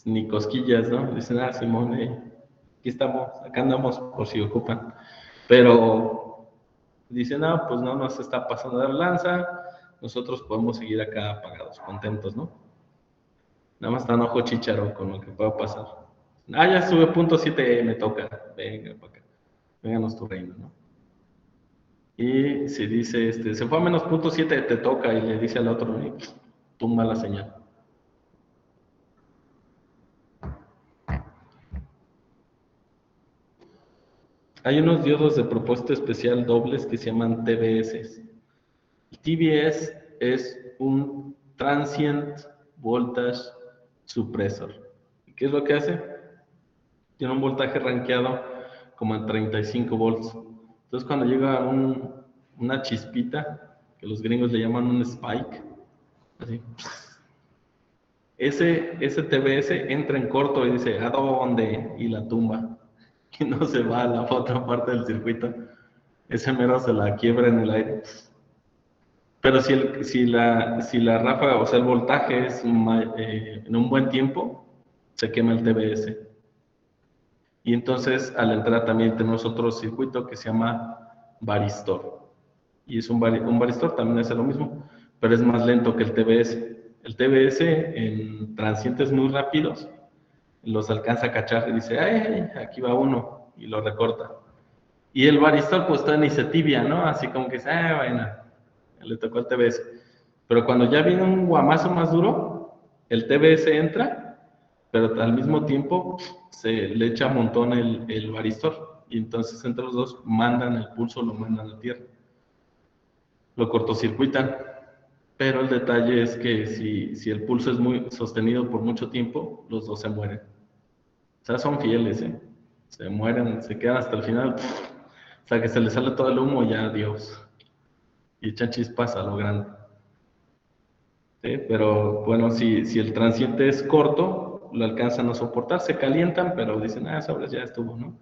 Ni cosquillas, ¿no? Dicen, ah, Simón, aquí estamos, acá andamos por si ocupan. Pero dicen, ah, pues no nos está pasando de lanza, nosotros podemos seguir acá apagados, contentos, ¿no? Nada más están ojo chícharo con lo que pueda pasar. Ah, ya sube punto 7, me toca. Venga, para acá. Vénganos tu reino, ¿no? Y si dice, se fue a menos punto 7, te toca, y le dice al otro, tumba la señal. Hay unos diodos de propósito especial dobles que se llaman TVS. El TVS es un Transient Voltage Suppressor. ¿Qué es lo que hace? Tiene un voltaje rankeado como en 35 volts. Entonces cuando llega una chispita, que los gringos le llaman un spike, así, ese TVS entra en corto y dice, ¿a dónde? Y la tumba. Y no se va a la otra parte del circuito. Ese mero se la quiebra en el aire. Pero si la ráfaga, o sea, el voltaje es en un buen tiempo, se quema el TVS. Y entonces al entrar también tenemos otro circuito que se llama varistor. Y es un varistor, también hace lo mismo, pero es más lento que el TBS. El TBS en transientes muy rápidos los alcanza a cachar y dice, ¡ay, aquí va uno! Y lo recorta. Y el varistor pues está ni se tibia, ¿no? Así como que dice, bueno, le tocó el TBS. Pero cuando ya viene un guamazo más duro, el TBS entra, pero al mismo tiempo se le echa un montón el varistor. Y entonces entre los dos mandan el pulso, lo mandan a tierra. Lo cortocircuitan. Pero el detalle es que si el pulso es muy sostenido por mucho tiempo, los dos se mueren. O sea, son fieles, ¿eh? Se mueren, se quedan hasta el final. O sea, que se les sale todo el humo y ya, adiós. Y echan chispas a lo grande. ¿Sí? Pero bueno, si el transiente es corto, lo alcanzan a soportar, se calientan, pero dicen, sabes, ya estuvo, ¿no?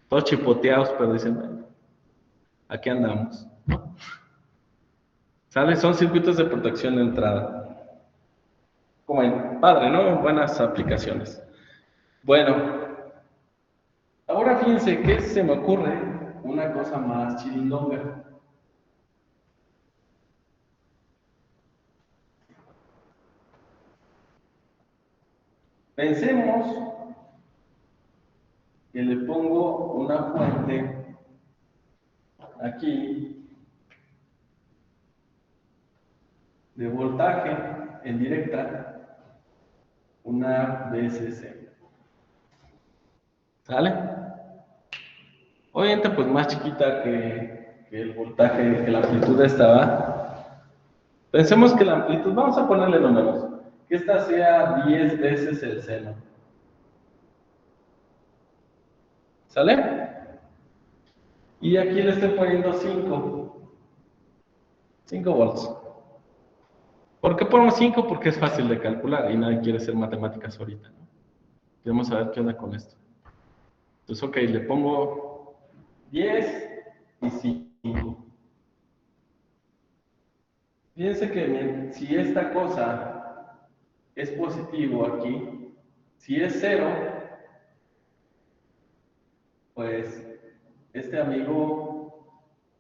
Todos chipoteados, pero dicen, bueno, aquí andamos, ¿no? ¿Sale? Son circuitos de protección de entrada. Como en padre, ¿no? Buenas aplicaciones. Bueno, ahora fíjense que se me ocurre una cosa más chirindonga. Pensemos que le pongo una fuente aquí de voltaje en directa, una VSC. ¿Sale? Obviamente pues más chiquita que el voltaje, que la amplitud estaba. Pensemos que la amplitud, vamos a ponerle números, que esta sea 10 veces el seno. ¿Sale? Y aquí le estoy poniendo 5 volts. ¿Por qué ponemos 5? Porque es fácil de calcular y nadie quiere hacer matemáticas ahorita, ¿no? Queremos saber qué onda con esto. Entonces, ok, le pongo 10 y 5. Fíjense que si esta cosa es positivo aquí, si es 0, pues este amigo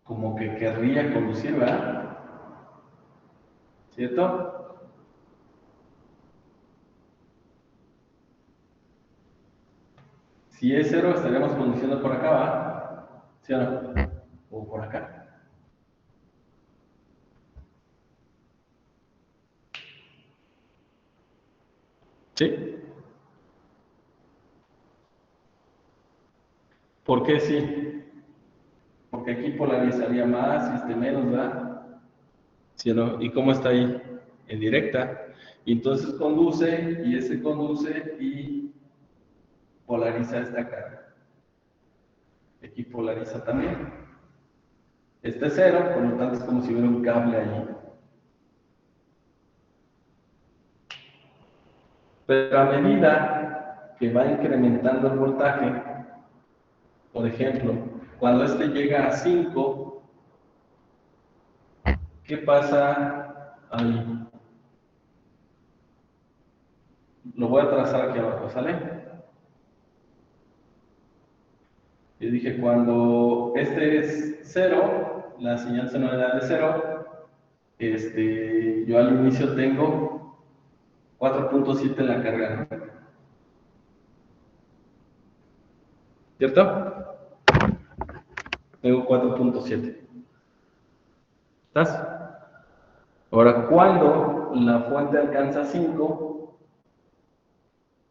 como que querría conducir, ¿verdad? ¿Cierto? Si es 0, estaríamos conduciendo por acá, ¿va? ¿Sí o no? O por acá. ¿Sí? ¿Por qué sí? Porque aquí polarizaría más y este menos, ¿verdad? ¿Sí o no? ¿Y cómo está ahí? En directa. Y entonces conduce, y ese conduce y polariza esta carga. Aquí polariza también. Este es 0, por lo tanto es como si hubiera un cable allí. Pero a medida que va incrementando el voltaje, por ejemplo, cuando este llega a 5, ¿qué pasa ahí? Lo voy a trazar aquí abajo, ¿sale? Yo dije, cuando este es 0, la señal senoidal de 0, yo al inicio tengo 4.7 en la carga, ¿no? ¿Cierto? Tengo 4.7. ¿Estás? Ahora, cuando la fuente alcanza 5,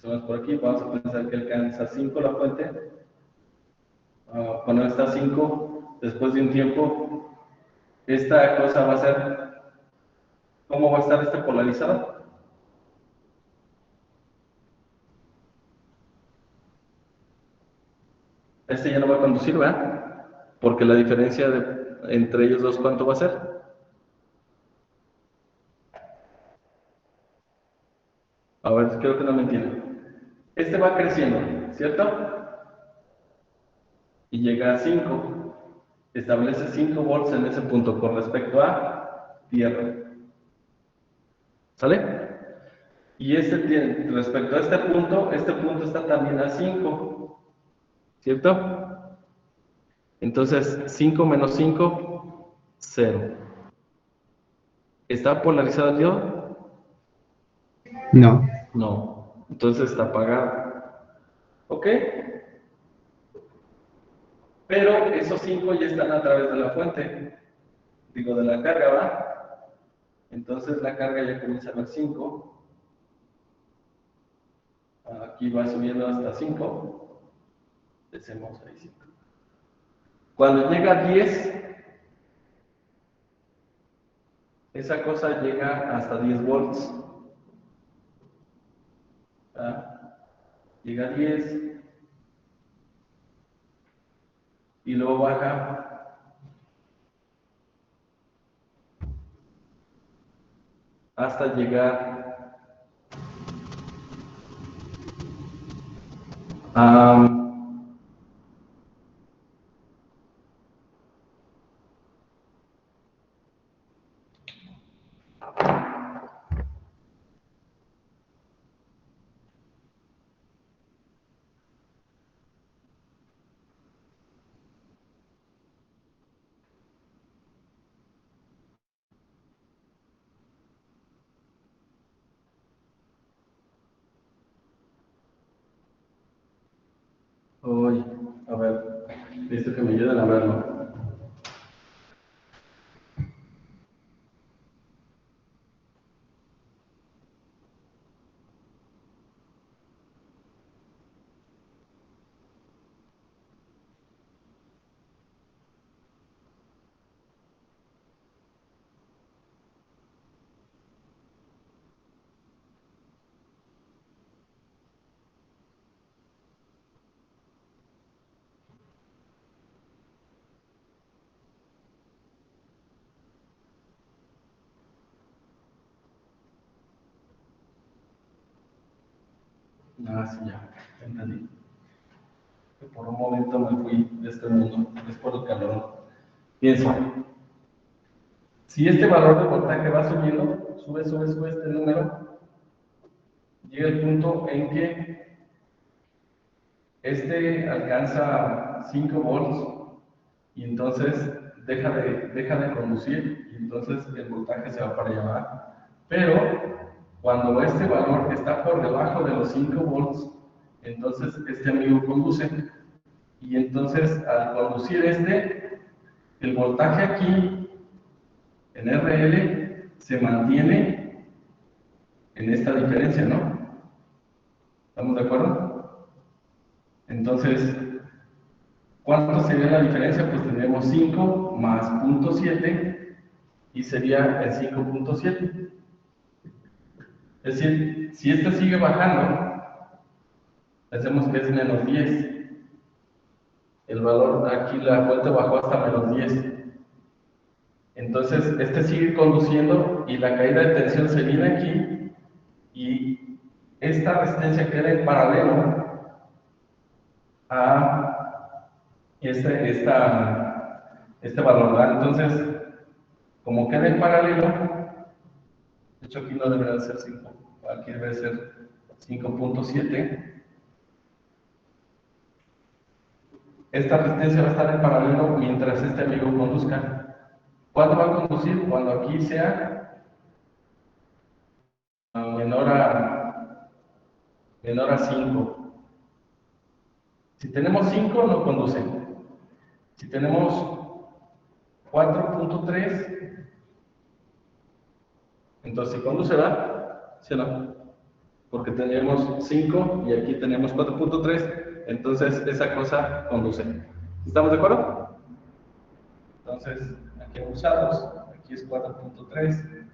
vamos por aquí, vamos a pensar que alcanza 5 la fuente. Cuando está 5, después de un tiempo, esta cosa va a ser, ¿cómo va a estar este polarizado? Este ya no va a conducir, ¿verdad? Porque la diferencia entre ellos dos, ¿cuánto va a ser? A ver, creo que no me entienden. Este va creciendo, ¿cierto? Y llega a 5. Establece 5 volts en ese punto con respecto a tierra. ¿Sale? Y respecto a este punto está también a 5. ¿cierto? Entonces, 5 menos 5, 0. ¿Está polarizado el diodo?
No.
No. Entonces está apagado. ¿Ok? Pero esos 5 ya están a través de la fuente. Digo, de la carga, ¿va? Entonces la carga ya comienza a ver 5. Aquí va subiendo hasta 5. Decimos ahí 5. Cuando llega a 10, esa cosa llega hasta 10 volts. ¿Ah? Llega a 10 y luego baja hasta llegar a... Uy, a ver, necesito que me ayuden a verlo. Ah, sí, ya, entendí. Que por un momento me fui de este mundo, es por el calor. Pienso, si este valor de voltaje va subiendo, sube este número, llega el punto en que este alcanza 5 volts y entonces deja de conducir y entonces el voltaje se va para allá abajo. Pero cuando este valor está por debajo de los 5 volts, entonces este amigo conduce y entonces al conducir el voltaje aquí en RL se mantiene en esta diferencia, ¿no? ¿Estamos de acuerdo? Entonces, ¿cuánto sería la diferencia? Pues tendríamos 5 más 0.7 y sería el 5.7. Es decir, si este sigue bajando, hacemos que es menos 10. El valor aquí, la fuente bajó hasta menos 10. Entonces, este sigue conduciendo y la caída de tensión se viene aquí y esta resistencia queda en paralelo a este valor, ¿verdad? Entonces, como queda en paralelo, de hecho aquí no debería ser 5, aquí debe ser 5.7. Esta resistencia va a estar en paralelo mientras este amigo conduzca. ¿Cuándo va a conducir? Cuando aquí sea menor a 5. Si tenemos 5, no conduce. Si tenemos 4.3, entonces sí conduce, ¿verdad? ¿Sí o no? Porque tenemos 5 y aquí tenemos 4.3, entonces esa cosa conduce. ¿Estamos de acuerdo? Entonces, aquí usados, aquí es 4.3.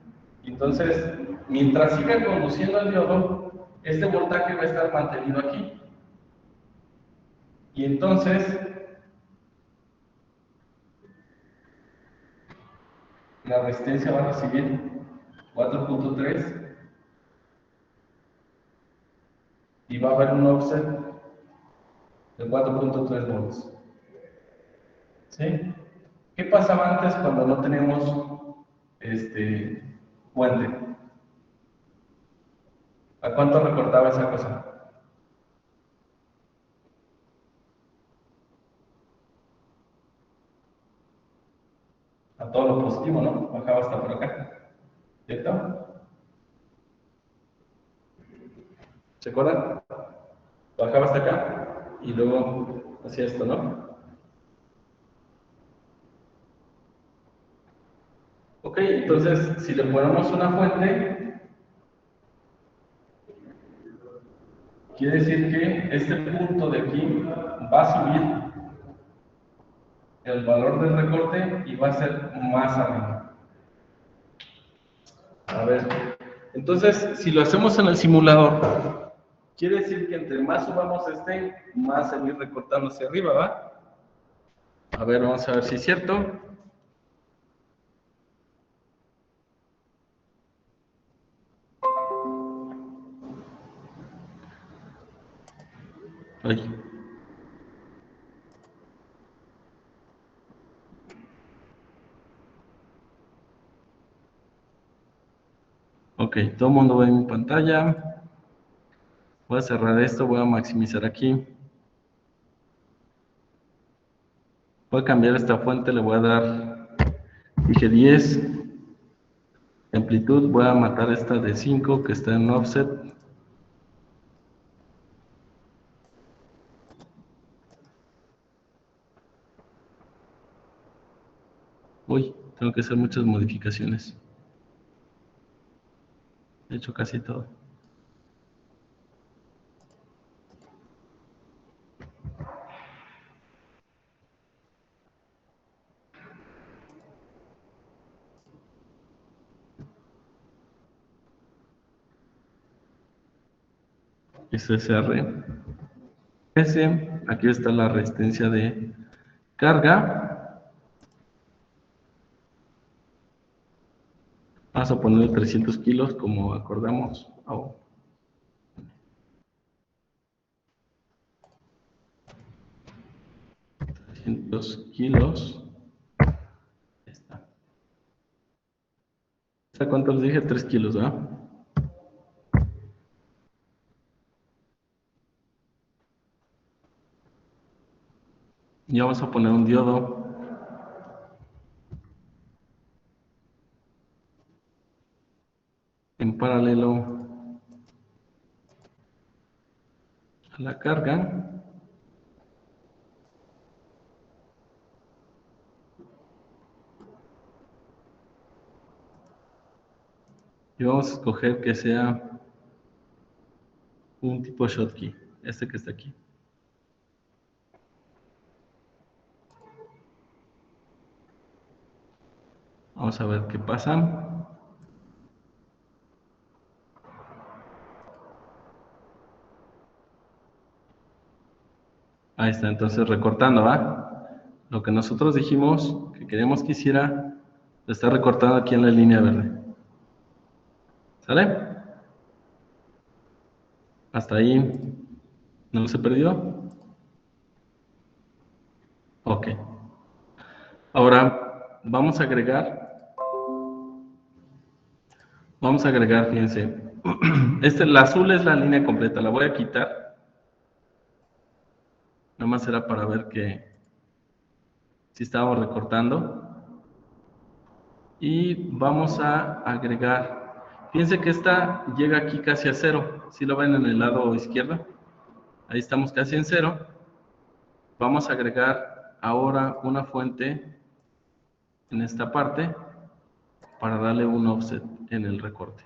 Entonces, mientras siga conduciendo el diodo, este voltaje va a estar mantenido aquí. Y entonces, la resistencia va a recibir 4.3 y va a haber un offset de 4.3 volts. ¿Sí? ¿Qué pasaba antes cuando no tenemos puente? ¿A cuánto recortaba esa cosa? a todo lo positivo, ¿no? Bajaba hasta por acá, ¿cierto? ¿Se acuerdan? Bajaba hasta acá y luego hacía esto, ¿no? Ok, entonces si le ponemos una fuente, quiere decir que este punto de aquí va a subir el valor del recorte y va a ser más arriba. A ver, entonces si lo hacemos en el simulador, quiere decir que entre más subamos más se va a ir recortando hacia arriba, ¿va? A ver, vamos a ver si es cierto. Ay. Ok, todo el mundo ve mi pantalla. Voy a cerrar esto, voy a maximizar aquí. Voy a cambiar esta fuente, le voy a dar, dije 10. Amplitud, voy a matar esta de 5 que está en offset. Uy, tengo que hacer muchas modificaciones. He hecho casi todo. SSR. Aquí está la resistencia de carga. Vamos a ponerle 300 kilos como acordamos. 300 kilos. Ahí está. ¿Cuánto les dije? 3 kilos, ¿verdad? Y vamos a poner un diodo. En paralelo a la carga. Y vamos a escoger que sea un tipo Schottky, este que está aquí. Vamos a ver qué pasa. Ahí está, entonces recortando, ¿va? Lo que nosotros dijimos que queríamos que hiciera, lo está recortando aquí en la línea verde. ¿Sale? Hasta ahí, ¿no se perdió? Ok. Ahora, vamos a agregar, fíjense, la azul es la línea completa, la voy a quitar. Nada más era para ver que si estábamos recortando. Y vamos a agregar, fíjense que esta llega aquí casi a 0, si lo ven en el lado izquierdo, ahí estamos casi en 0. Vamos a agregar ahora una fuente en esta parte para darle un offset en el recorte.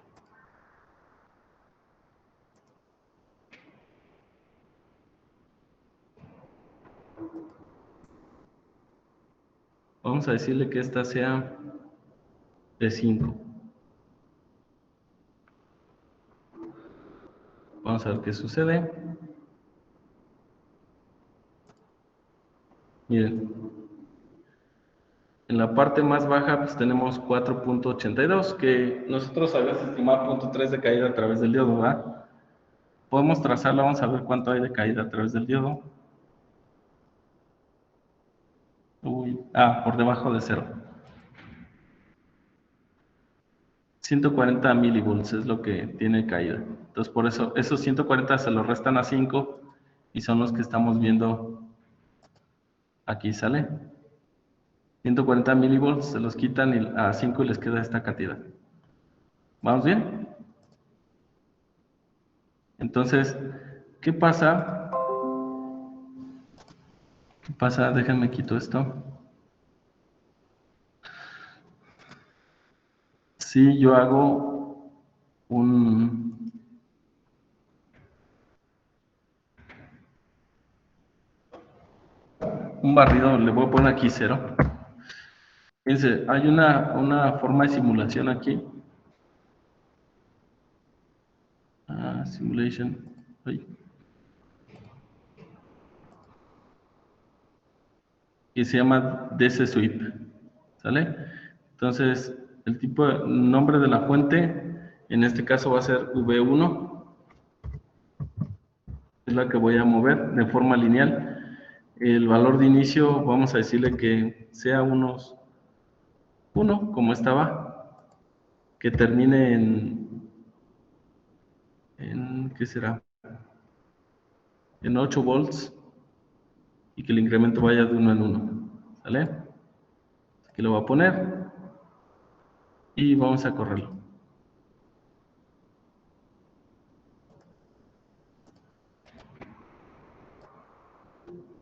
Vamos a decirle que esta sea de 5. Vamos a ver qué sucede. Miren, en la parte más baja pues tenemos 4.82, que nosotros habíamos estimado 0.3 de caída a través del diodo, ¿verdad? Podemos trazarlo, vamos a ver cuánto hay de caída a través del diodo. Por debajo de 0. 140 milivolts es lo que tiene caída. Entonces, por eso, esos 140 se los restan a 5 y son los que estamos viendo aquí, ¿sale? 140 milivolts se los quitan a 5 y les queda esta cantidad. ¿Vamos bien? Entonces, ¿qué pasa? ¿Qué pasa? Déjenme quito esto. Si yo hago un barrido, le voy a poner aquí 0. Fíjense, hay una forma de simulación aquí. Simulation. Ay. Y se llama DC Sweep. ¿Sale? Entonces, el nombre de la fuente, en este caso va a ser V1. Es la que voy a mover de forma lineal. El valor de inicio, vamos a decirle que sea unos 1, como estaba, que termine ¿qué será? En 8 volts y que el incremento vaya de 1 en 1. ¿Sale? Aquí lo voy a poner y vamos a correrlo.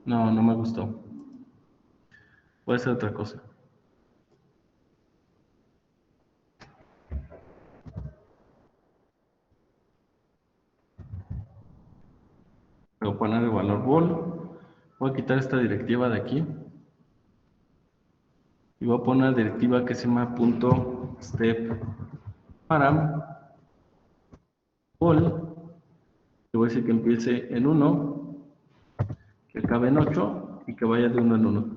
No, no me gustó. Puede ser otra cosa. Voy a poner el valor vol. Voy a quitar esta directiva de aquí. Y voy a poner una directiva que se llama .step param vol. Le voy a decir que empiece en 1, que acabe en 8 y que vaya de 1 en 1.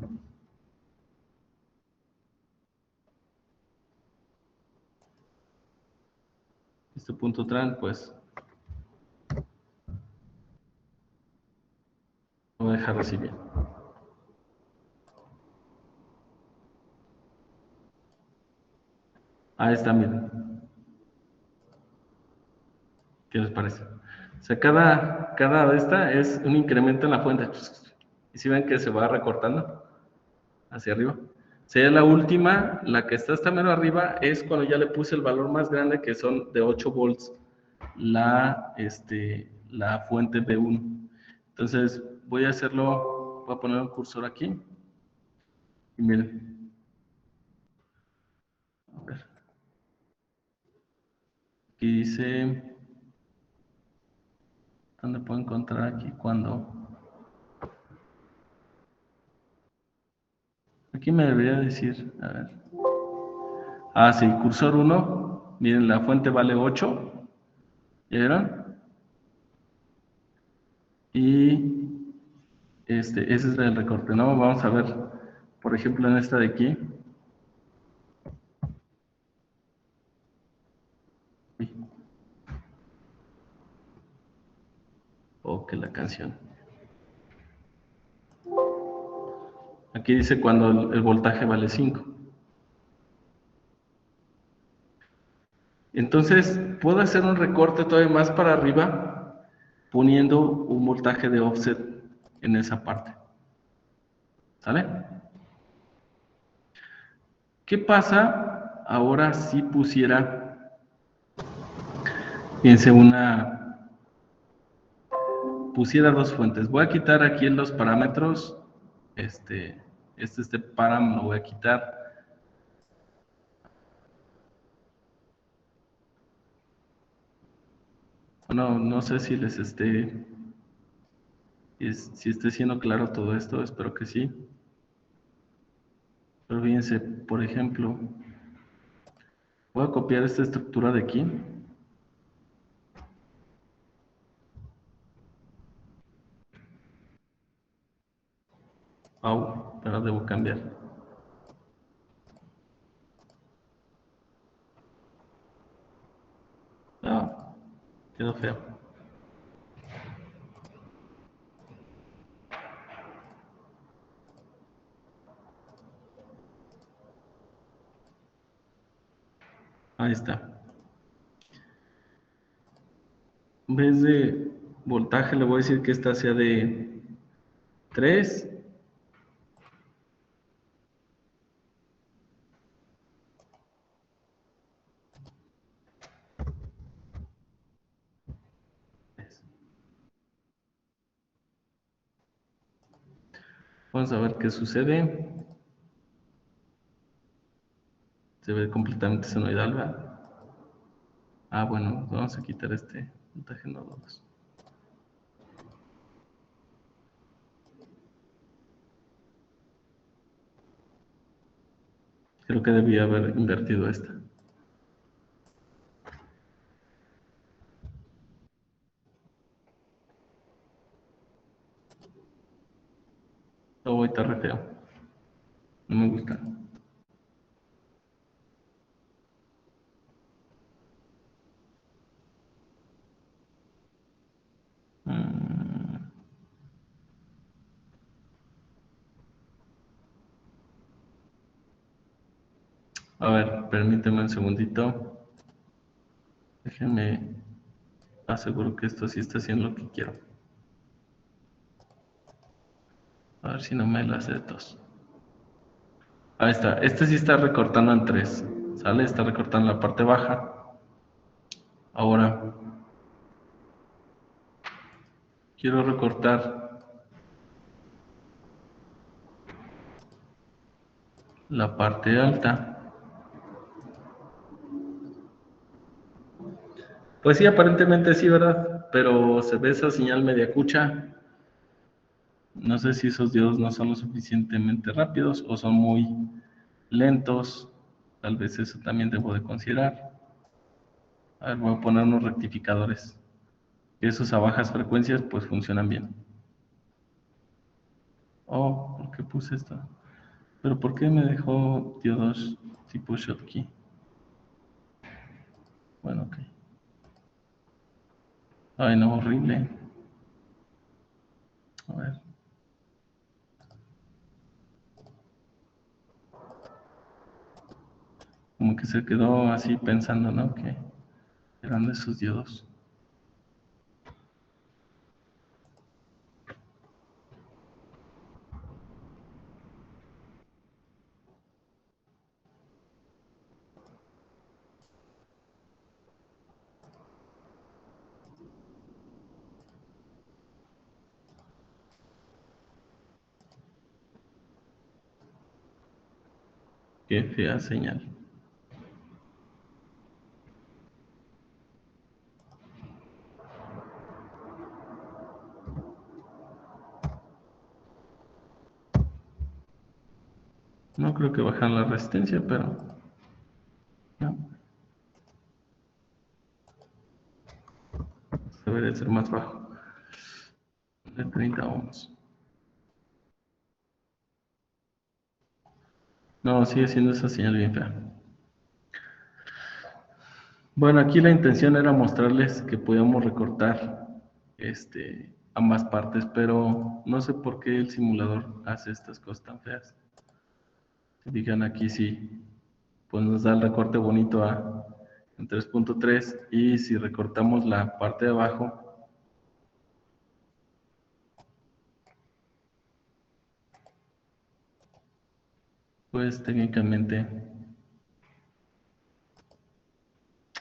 Este punto tran, pues, lo voy a dejar así bien. Ahí está, miren. ¿Qué les parece? O sea, cada de esta es un incremento en la fuente. Y si ven que se va recortando hacia arriba. Sería la última, la que está hasta menos arriba, es cuando ya le puse el valor más grande, que son de 8 volts, la fuente B1. Entonces, voy a hacerlo, voy a poner un cursor aquí. Y miren. A ver. Aquí dice, ¿dónde puedo encontrar aquí cuando? Aquí me debería decir, a ver. Sí, cursor 1, miren, la fuente vale 8, ¿ya vieron? Y ese es el recorte, ¿no? Vamos a ver, por ejemplo, en esta de aquí. Que la canción. Aquí dice cuando el voltaje vale 5. Entonces, puedo hacer un recorte todavía más para arriba, poniendo un voltaje de offset en esa parte. ¿Sale? ¿Qué pasa ahora si pusiera, fíjense, pusiera dos fuentes? Voy a quitar aquí en los parámetros, este param lo voy a quitar. Bueno, no sé si les si esté siendo claro todo esto, espero que sí. Pero fíjense, por ejemplo, voy a copiar esta estructura de aquí. Pero debo cambiar. Quedó feo. Ahí está. En vez de voltaje, le voy a decir que esta sea de 3. Vamos a ver qué sucede. Se ve completamente senoidal, ¿verdad? Ah, bueno, vamos a quitar este voltaje nodo 2. Creo que debía haber invertido esta. Oh, está re feo. No me gusta. Mm. A ver, permíteme un segundito. Déjenme aseguro que esto sí está haciendo lo que quiero. A ver si no me la hace de tos. Ahí está. Este sí está recortando en 3. ¿Sale? Está recortando la parte baja. Ahora quiero recortar la parte alta. Pues sí, aparentemente sí, ¿verdad? Pero se ve esa señal media cucha. No sé si esos diodos no son lo suficientemente rápidos o son muy lentos. Tal vez eso también debo de considerar. A ver, voy a poner unos rectificadores. Esos a bajas frecuencias pues funcionan bien. Oh, ¿por qué puse esto? Pero ¿por qué me dejó diodos tipo Schottky? Bueno, ok. Ay, no, horrible. A ver. Como que se quedó así pensando, ¿no? Que eran de esos diodos. Qué fea señal. No creo que bajan la resistencia, pero no. Debería ser más bajo. De 30 ohms. No, sigue siendo esa señal bien fea. Bueno, aquí la intención era mostrarles que podíamos recortar ambas partes, pero no sé por qué el simulador hace estas cosas tan feas. Se fijan aquí sí, pues nos da el recorte bonito en 3.3 y si recortamos la parte de abajo, pues técnicamente...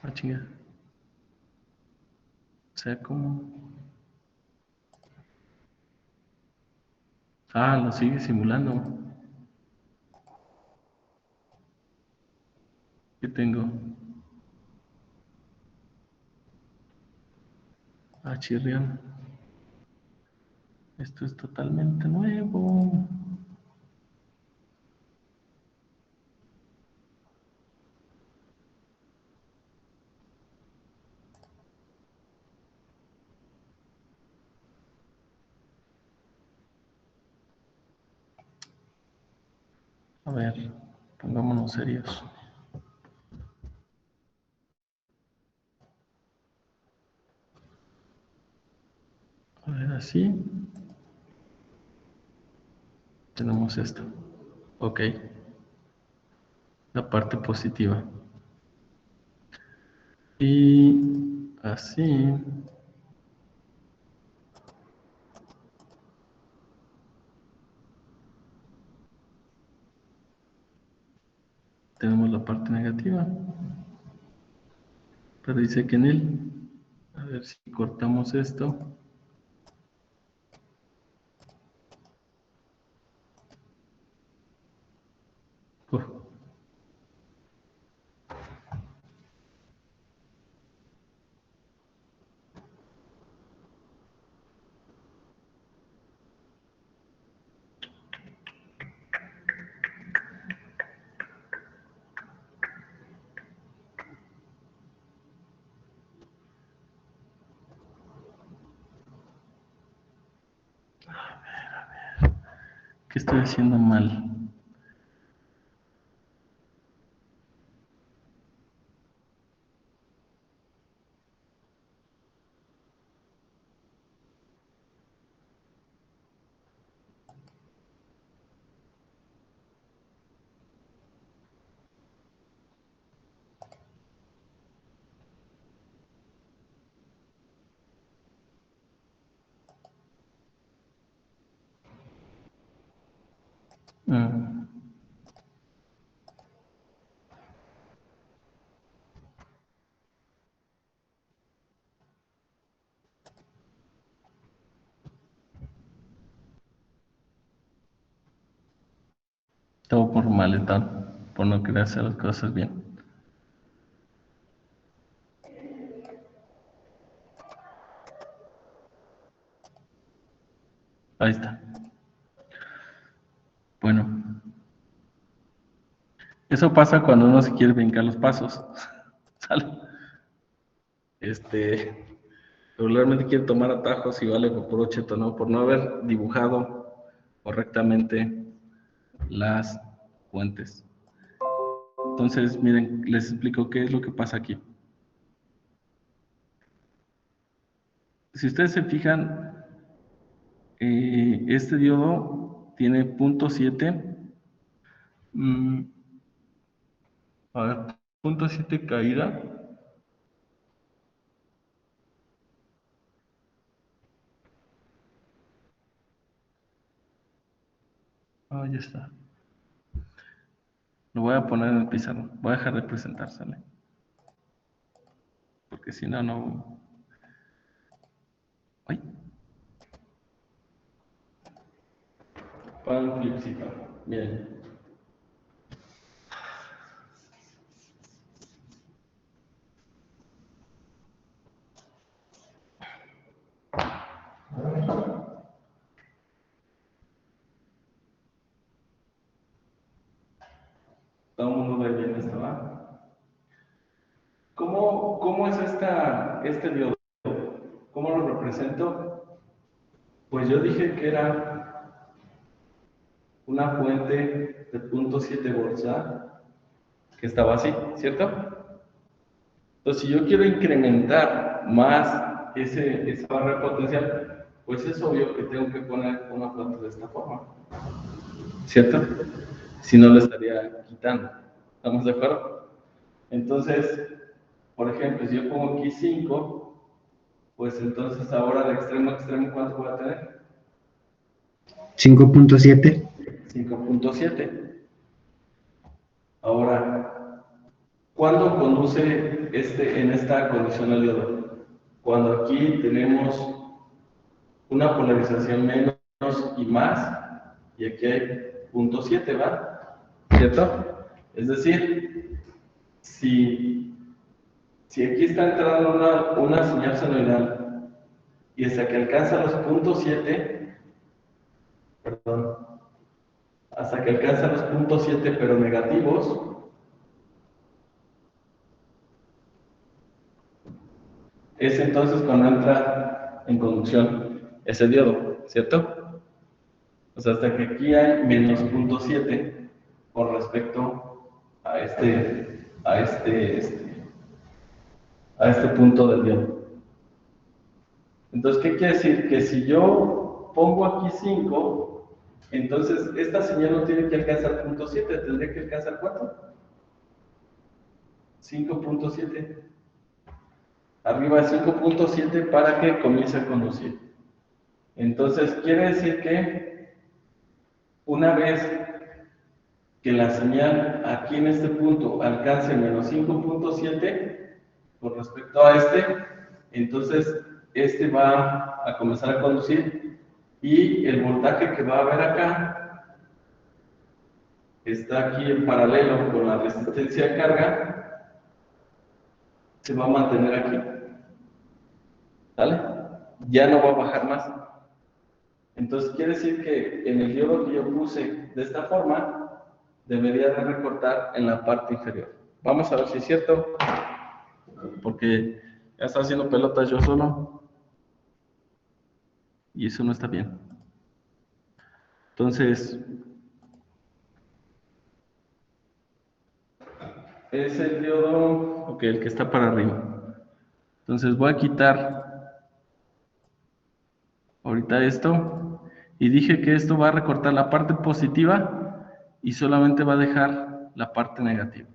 Ah, chinga. O sea, como... Ah, lo sigue simulando. ¿Qué tengo? Ah, chirrión. Esto es totalmente nuevo. A ver, pongámonos serios. A ver, así. Tenemos esto. Ok. La parte positiva. Y así. Tenemos la parte negativa. Pero dice que en él. A ver si cortamos esto. estoy haciendo mal? Mm. Todo por maletón, por no querer hacer las cosas bien. Ahí está. Bueno, eso pasa cuando uno se quiere brincar los pasos. ¿Sale? Regularmente quiere tomar atajos y vale por puro cheto, ¿no? Por no haber dibujado correctamente las fuentes. Entonces, miren, les explico qué es lo que pasa aquí. Si ustedes se fijan, este diodo tiene punto 7. A ver, punto 7 caída. Ah, ya está. Lo voy a poner en el pizarrón. Voy a dejar de presentar, ¿sale? Porque si no, no... ¡Ay! Pan flipcito. Bien. Todo el mundo ve bien esto, ¿va? ¿Cómo es este diodo? ¿Cómo lo represento? Pues yo dije que era una fuente de 0.7 volts, ¿verdad? Que estaba así, ¿cierto? Entonces, si yo quiero incrementar más esa barra potencial, pues es obvio que tengo que poner una planta de esta forma, ¿cierto? Si no, lo estaría quitando. ¿Estamos de acuerdo? Entonces, por ejemplo, si yo pongo aquí 5, pues entonces ahora de extremo a extremo, ¿cuánto voy a tener?
5.7.
5.7. Ahora, ¿cuándo conduce en esta condición el diodo? Cuando aquí tenemos una polarización menos y más, y aquí hay 0.7, ¿va? ¿Cierto? Es decir, si aquí está entrando una señal senoidal y hasta que alcanza los 0.7, perdón, hasta que alcanza los 0.7 pero negativos, es entonces cuando entra en conducción ese diodo, ¿cierto? O sea, hasta que aquí hay menos 0.7 con respecto a a este punto del diodo. Entonces, ¿qué quiere decir? Que si yo pongo aquí 5, entonces esta señal no tiene que alcanzar 0.7, tendría que alcanzar ¿cuánto? 5.7. Arriba de 5.7 para que comience a conducir. Entonces, quiere decir que una vez que la señal aquí en este punto alcance menos 5.7 con respecto a entonces este va a comenzar a conducir y el voltaje que va a haber acá está aquí en paralelo con la resistencia de carga, se va a mantener aquí. ¿Vale? Ya no va a bajar más. Entonces quiere decir que en el diodo que yo puse de esta forma, debería de recortar en la parte inferior. Vamos a ver si es cierto, porque ya está haciendo pelotas yo solo y eso no está bien. Entonces, es el diodo, ok, el que está para arriba. Entonces voy a quitar ahorita esto y dije que esto va a recortar la parte positiva y solamente va a dejar la parte negativa.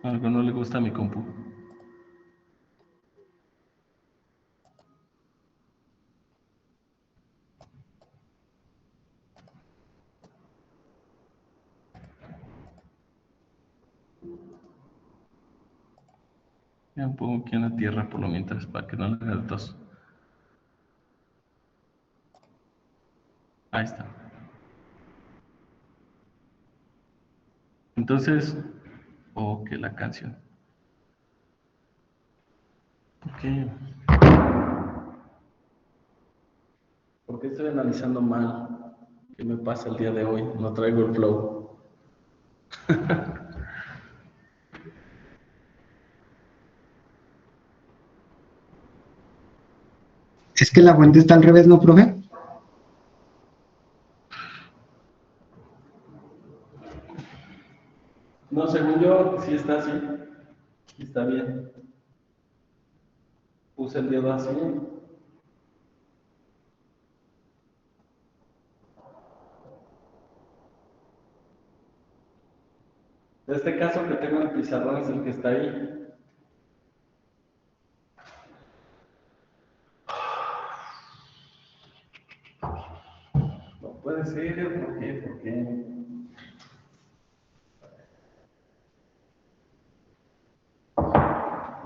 Algo no le gusta a mi compu. Ya me pongo aquí en la tierra por lo mientras para que no le haga tos. Ahí está. Entonces, ok, la canción. Ok. ¿Por qué estoy analizando mal? ¿Qué me pasa el día de hoy? No traigo el flow.
Es que la fuente está al revés, ¿no, profe?
No, según yo, sí está así. Está bien. Puse el dedo así. En este caso que tengo el pizarrón es el que está ahí. No puede ser, ¿por qué? ¿Por qué?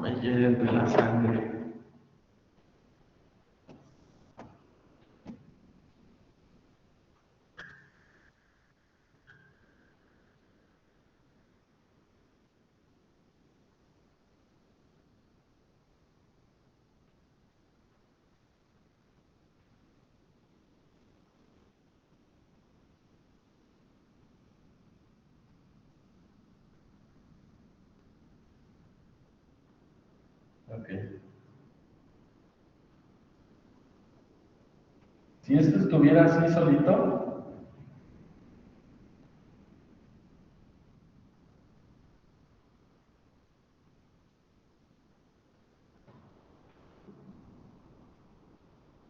Me hierve la sangre. Ok. Si esto estuviera así solito,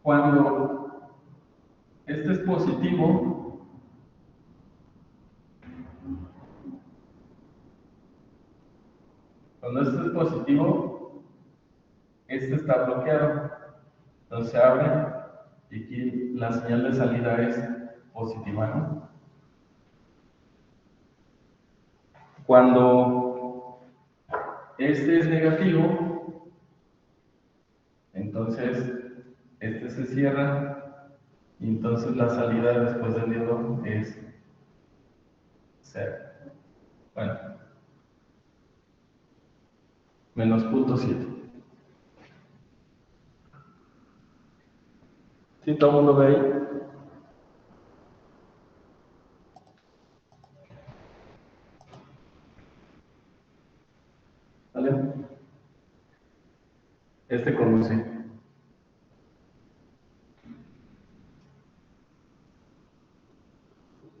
cuando este es positivo, cuando este es positivo, este está bloqueado. Entonces se abre y aquí la señal de salida es positiva, ¿no? Cuando este es negativo, entonces este se cierra y entonces la salida después del diodo es cero. Bueno, menos 0.7. ¿Sí todo el mundo ve ahí? ¿Vale? Este conduce.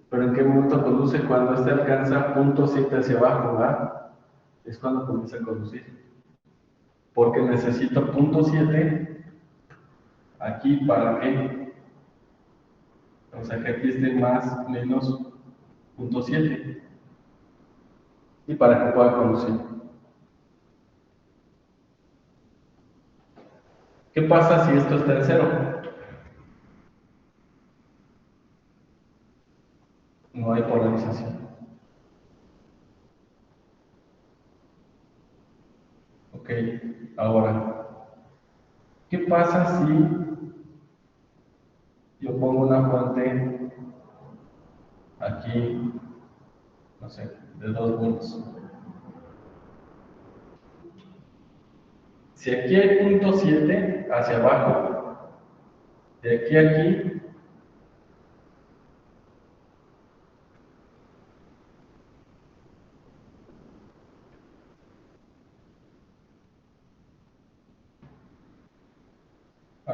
Pero ¿en qué momento conduce? Cuando este alcanza 0.7 hacia abajo, ¿verdad? Es cuando comienza a conducir. Porque necesito 0.7 aquí para que, o sea, que aquí esté más menos 0.7 y para que pueda conducir. ¿Qué pasa si esto está en cero? No hay polarización. Ok, ahora, ¿qué pasa si yo pongo una fuente aquí, no sé, de 2 volts? Si aquí hay 0.7 hacia abajo, de aquí a aquí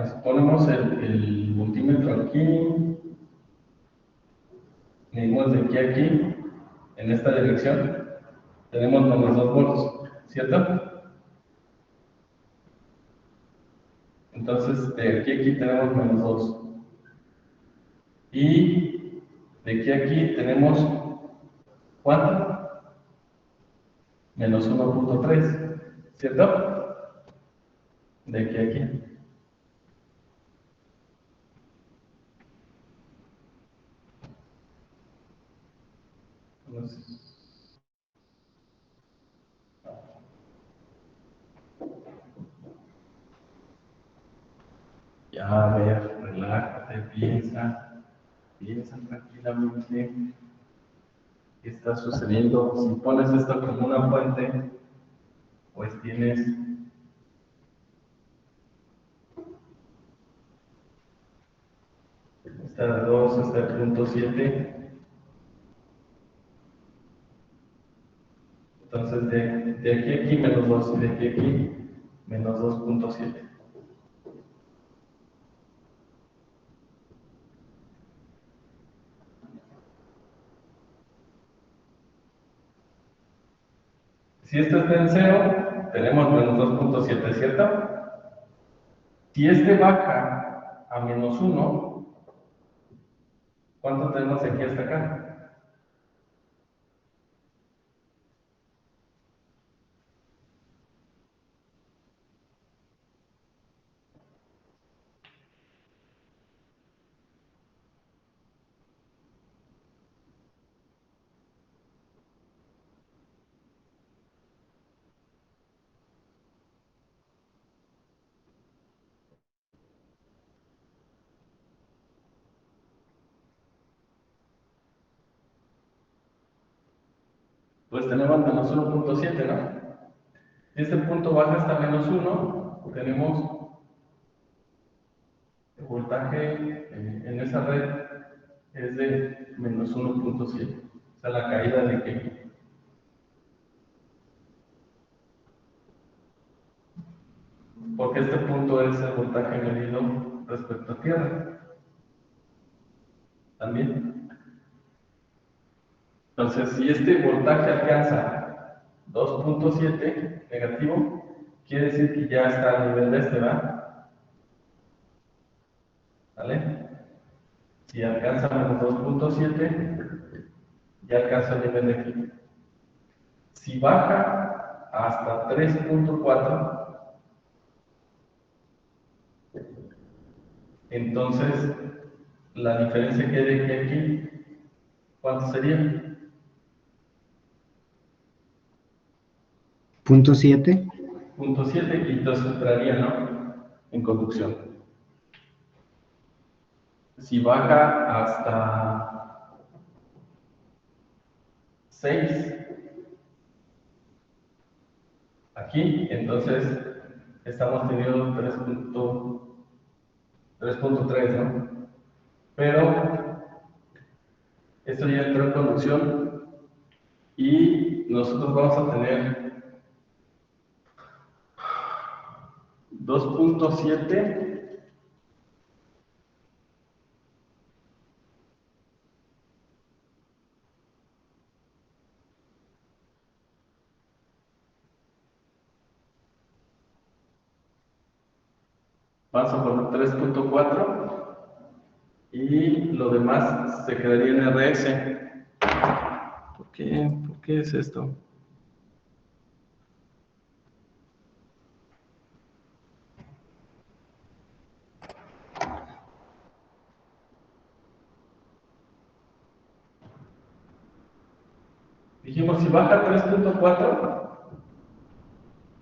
Así ponemos el multímetro aquí, medimos de aquí a aquí, en esta dirección, tenemos menos 2 volts, ¿cierto? Entonces, de aquí a aquí tenemos menos 2. Y de aquí a aquí tenemos, ¿cuánto? Menos 1.3, ¿cierto? De aquí a aquí. Entonces, ya, a ver, relájate, piensa tranquilamente. ¿Qué está sucediendo? Si pones esto como una fuente, pues tienes esta de 2 hasta el punto 7. Entonces, de aquí a aquí menos 2 y de aquí a aquí menos 2.7. Si esto está en 0, tenemos menos 2.7, ¿cierto? Si este baja a menos 1, ¿cuánto tenemos aquí hasta acá? Pues tenemos menos 1.7, ¿no? Si este punto baja hasta menos 1, tenemos el voltaje en esa red es de menos 1.7. O sea, la caída de que porque este punto es el voltaje medido respecto a Tierra. También. Entonces, si este voltaje alcanza 2.7 negativo, quiere decir que ya está al nivel de este, ¿verdad? ¿Vale? Si alcanza menos 2.7, ya alcanza el nivel de aquí. Si baja hasta 3.4, entonces la diferencia que hay de aquí a aquí, ¿cuánto sería?
Punto 7.
Punto 7 y entonces entraría, ¿no? En conducción. Si baja hasta 6, aquí, entonces estamos teniendo 3.3, ¿no? Pero esto ya entró en conducción y nosotros vamos a tener 2.7 vamos a poner 3.4 y lo demás se quedaría en RS. ¿Por qué? ¿Por qué es esto? Dijimos, si baja 3.4,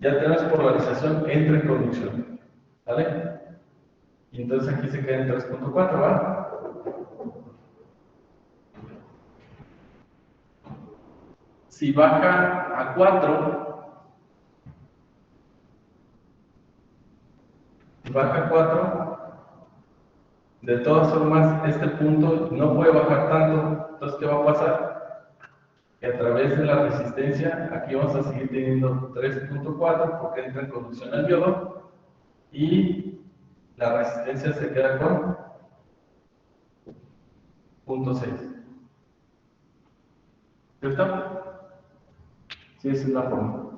ya tenemos polarización entre conducción, ¿vale? Y entonces aquí se queda en 3.4, ¿vale? Si baja a 4, de todas formas este punto no puede bajar tanto, entonces ¿qué va a pasar? Que a través de la resistencia, aquí vamos a seguir teniendo 3.4 porque entra en conducción al diodo y la resistencia se queda con 0.6. ¿Cierto? Sí, esa es la forma.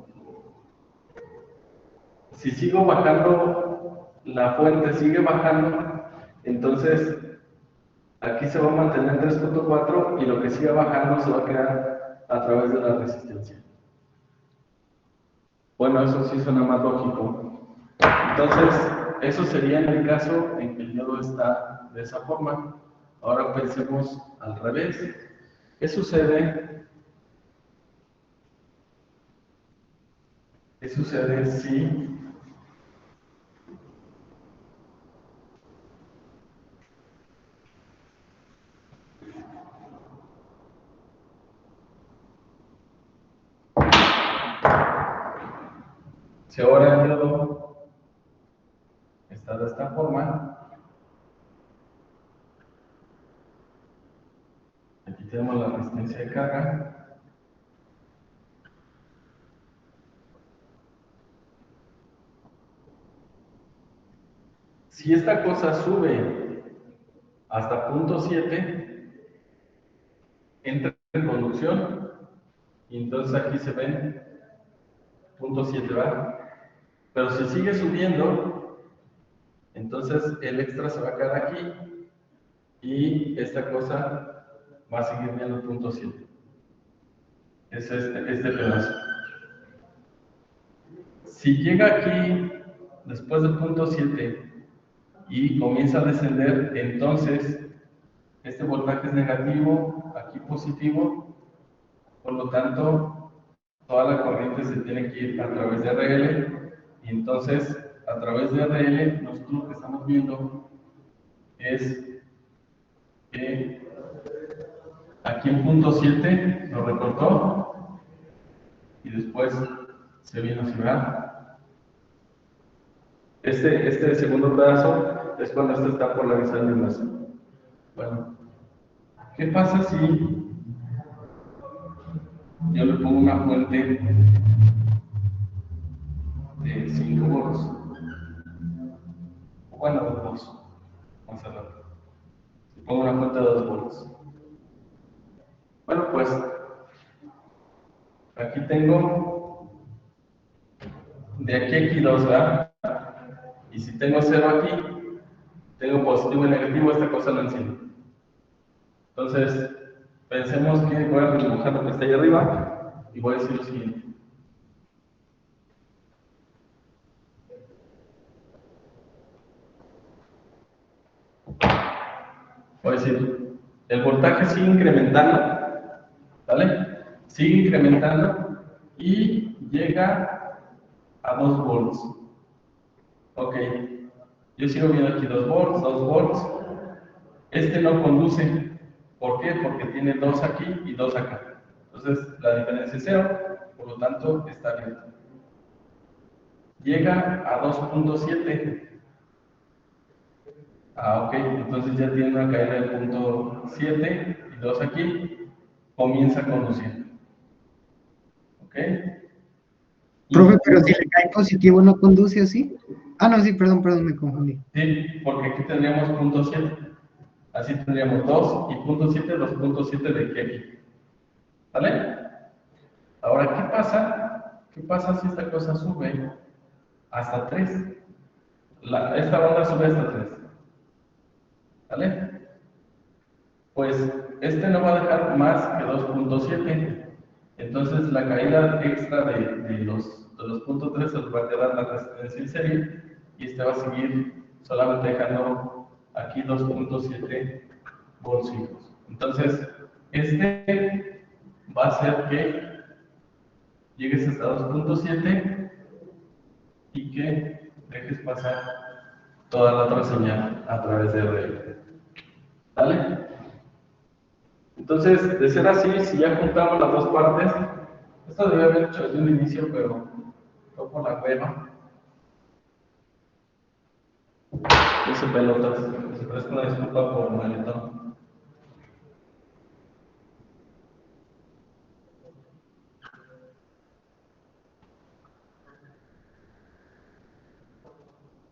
Si sigo bajando, la fuente sigue bajando, entonces aquí se va a mantener 3.4 y lo que siga bajando se va a quedar a través de la resistencia. Bueno, eso sí suena más lógico. Entonces, eso sería en el caso en que el diodo está de esa forma. Ahora pensemos al revés. ¿Qué sucede? ¿Qué sucede si ahora el diodo está de esta forma? Aquí tenemos la resistencia de carga. Si esta cosa sube hasta 0.7, entra en conducción y entonces aquí se ven 0.7, ¿va? Pero si sigue subiendo, entonces el extra se va a quedar aquí y esta cosa va a seguir viendo 0.7. Es este pedazo. Si llega aquí después del 0.7 y comienza a descender, entonces este voltaje es negativo, aquí positivo, por lo tanto toda la corriente se tiene que ir a través de RL y entonces a través de RL nosotros lo que estamos viendo es que aquí en 0.7 nos recortó y después se vino a cerrar. Este segundo pedazo es cuando este está polarizando más. Bueno, ¿qué pasa si yo le pongo una fuente de 5 volts? Bueno, de 2. Vamos a ver. Si pongo una fuente de 2 volts. Bueno, pues aquí tengo de aquí a aquí 2, ¿verdad? Y si tengo 0 aquí, tengo positivo y negativo, esta cosa no enciende. Entonces, pensemos que voy a dibujar lo que está ahí arriba y voy a decir lo siguiente. Voy a decir, el voltaje sigue incrementando, ¿vale? Sigue incrementando y llega a 2 volts. Ok, yo sigo viendo aquí 2 volts, 2 volts. Este no conduce. ¿Por qué? Porque tiene 2 aquí y 2 acá. Entonces, la diferencia es 0, por lo tanto, está abierto. Llega a 2.7. Ah, ok, entonces ya tiene una caída del punto 7 y 2 aquí. Comienza a conducir. ¿Ok?
Profe, pero si le cae positivo, ¿no conduce así? Ah, no, sí, perdón, me confundí.
Sí, porque aquí tendríamos punto 7. Así tendríamos 2 y punto 7, 2.7 de aquí. ¿Vale? Ahora, ¿qué pasa? ¿Qué pasa si esta cosa sube hasta 3? Esta onda sube hasta 3. ¿Vale? Pues este no va a dejar más que 2.7. Entonces la caída extra de los puntos 3 se nos va a quedar la resistencia en serie y este va a seguir solamente dejando aquí 2.7 bolsillos. Entonces, este va a hacer que llegues hasta 2.7 y que dejes pasar toda la otra señal a través de RL. ¿Vale? Entonces, de ser así, si ya juntamos las dos partes, esto debía haber hecho desde un inicio, pero fue por la hueva. Hice pelotas, les ofrezco una disculpa por el maletón.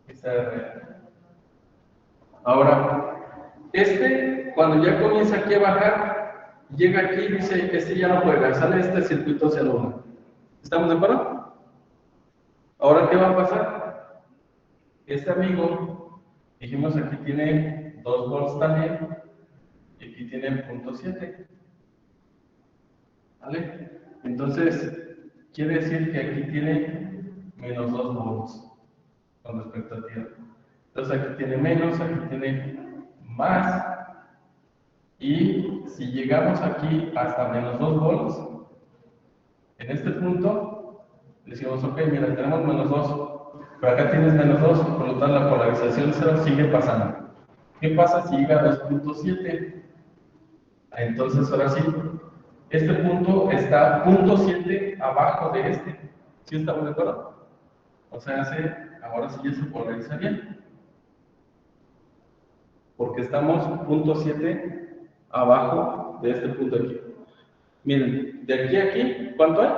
XR. Ahora, cuando ya comienza aquí a bajar, llega aquí y dice, ya no juega, sale este circuito hacia la 1. ¿Estamos de acuerdo? Ahora, ¿qué va a pasar? Este amigo, dijimos aquí tiene 2 volts también, y aquí tiene 0.7. ¿Vale? Entonces, quiere decir que aquí tiene menos 2 volts con respecto a tierra. Entonces aquí tiene menos, aquí tiene más. Y si llegamos aquí hasta menos 2 volts, en este punto, decimos, ok, mira, tenemos menos 2, pero acá tienes menos 2, por lo tanto la polarización 0 sigue pasando. ¿Qué pasa si llega a 2.7? Entonces ahora sí, este punto está 0.7 abajo de este. ¿Sí estamos de acuerdo? O sea, ahora sí ya se polariza bien. Porque estamos 0.7 abajo de este punto aquí. Miren, de aquí a aquí, ¿cuánto hay?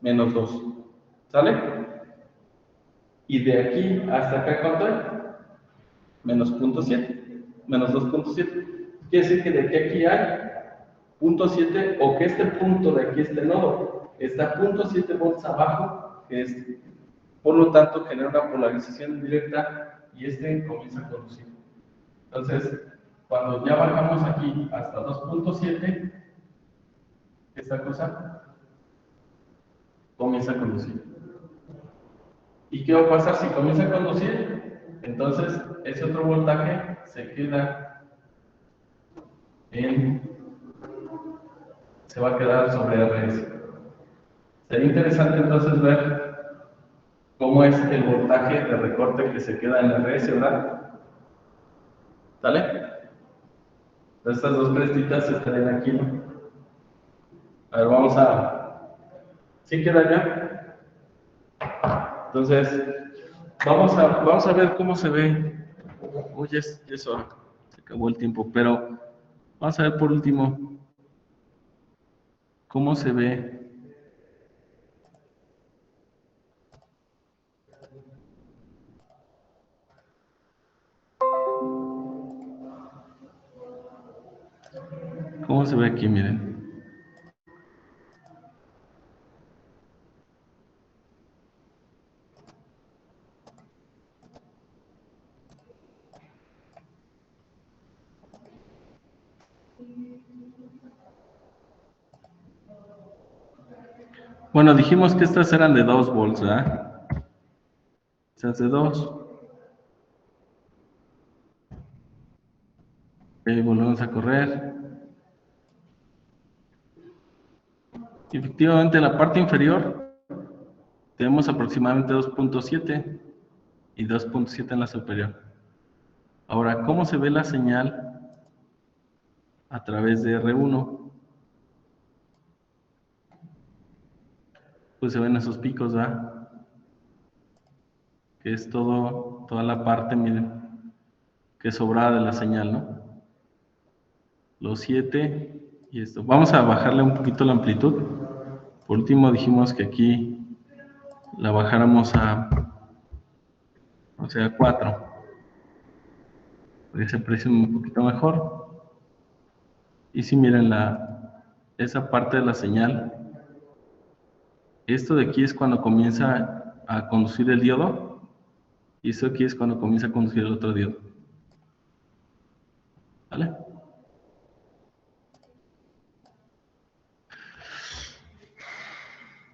Menos 2. ¿Sale? Y de aquí hasta acá, ¿cuánto hay? Menos 0.7. Menos 2.7. Quiere decir que de aquí a aquí hay 0.7, o que este punto de aquí, este nodo, está 0.7 volts abajo, que es, por lo tanto, genera una polarización directa y comienza a conducir. Entonces, cuando ya bajamos aquí hasta 2.7, esta cosa comienza a conducir. ¿Y qué va a pasar si comienza a conducir? Entonces, ese otro voltaje se queda se va a quedar sobre RS. Sería interesante entonces ver cómo es el voltaje de recorte que se queda en RS, ¿verdad? ¿Sale? Estas dos crestitas estarían aquí, ¿no? A ver, vamos a... ¿Sí queda ya? Entonces, vamos a ver cómo se ve. Oye, eso, se acabó el tiempo, pero vamos a ver por último cómo se ve. ¿Cómo se ve aquí? Miren. Bueno, dijimos que estas eran de 2 volts, ¿verdad? Estas de 2. Ok, volvemos a correr. Efectivamente, en la parte inferior tenemos aproximadamente 2.7 y 2.7 en la superior. Ahora, ¿cómo se ve la señal a través de R1? Pues se ven esos picos, ¿verdad? Que es toda la parte, miren, que es sobrada de la señal, ¿no? Los 7 y esto. Vamos a bajarle un poquito la amplitud. Por último dijimos que aquí la bajáramos a 4. Para que se aprecie un poquito mejor. Y si miren esa parte de la señal, esto de aquí es cuando comienza a conducir el diodo, y esto aquí es cuando comienza a conducir el otro diodo. ¿Vale?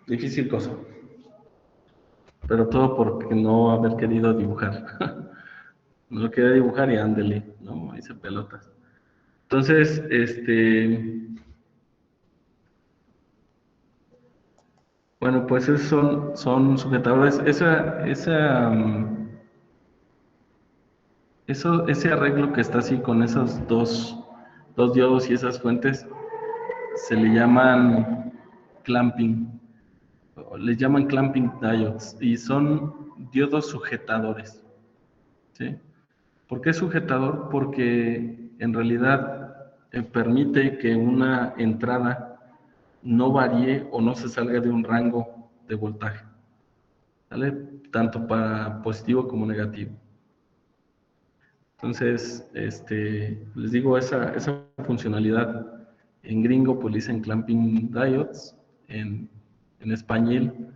Difícil cosa. Pero todo porque no haber querido dibujar. No lo quería dibujar y ándele, no hice pelotas. Entonces, bueno, pues esos son sujetadores. Ese arreglo que está así con esos dos diodos y esas fuentes se le llaman clamping. Les llaman clamping diodes y son diodos sujetadores. ¿Sí? ¿Por qué sujetador? Porque en realidad permite que una entrada no varíe o no se salga de un rango de voltaje, ¿vale? Tanto para positivo como negativo. Entonces, les digo, esa funcionalidad en gringo pues le dicen clamping diodes, en español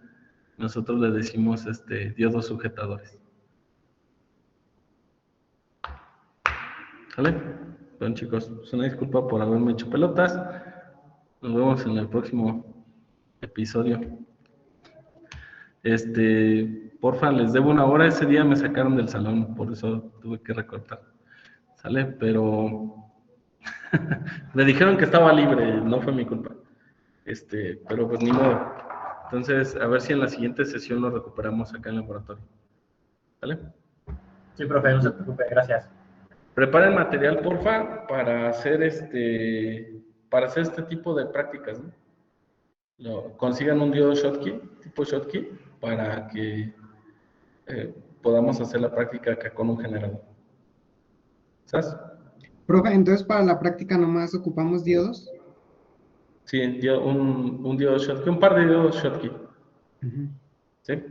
nosotros le decimos diodos sujetadores. ¿Sale? Bueno, chicos, pues una disculpa por haberme hecho pelotas. Nos vemos en el próximo episodio. Porfa, les debo una hora. Ese día me sacaron del salón, por eso tuve que recortar. ¿Sale? Pero me dijeron que estaba libre, no fue mi culpa. Pero pues ni modo. Entonces, a ver si en la siguiente sesión lo recuperamos acá en el laboratorio. ¿Vale?
Sí, profe, no se preocupe, gracias.
Preparen material, porfa, para hacer este tipo de prácticas, ¿no? Consigan un diodo Schottky, tipo Schottky, para que podamos hacer la práctica acá con un generador. ¿Sabes?
Profe, entonces para la práctica nomás ocupamos diodos.
Sí, un diodo Schottky, un par de diodos Schottky. ¿Sí?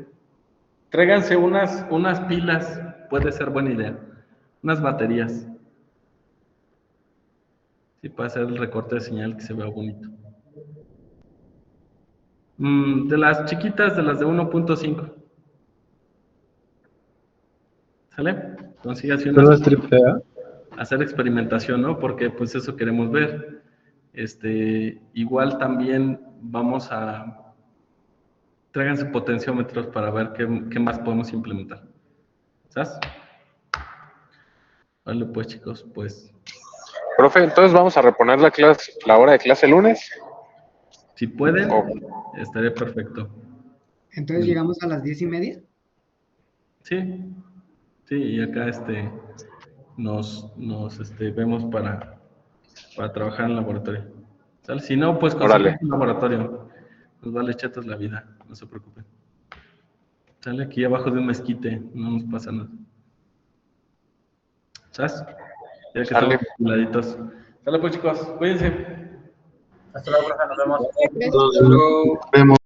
Tráiganse unas pilas, puede ser buena idea. Unas baterías. Sí, para hacer el recorte de señal que se vea bonito. De las chiquitas, de las de 1.5. ¿Sale? Consigue así
¿Pero es triple A?
hacer experimentación, ¿no? Porque pues eso queremos ver. Igual también vamos a... Tráiganse potenciómetros para ver qué más podemos implementar. ¿Sabes? Vale, pues chicos, pues...
Profe, entonces vamos a reponer la hora de clase el lunes.
Si pueden, estaría perfecto.
Entonces llegamos a las 10:30.
Sí, y acá nos vemos para trabajar en el laboratorio. ¿Sale? Si no, pues conseguimos un laboratorio. Nos vale chetos la vida, no se preocupen. Sale aquí abajo de un mezquite, no nos pasa nada. ¿Sabes? Ya que estamos cuidaditos. Sale pues chicos, cuídense.
Hasta luego, profe, nos vemos.
Hasta luego.
Vemos.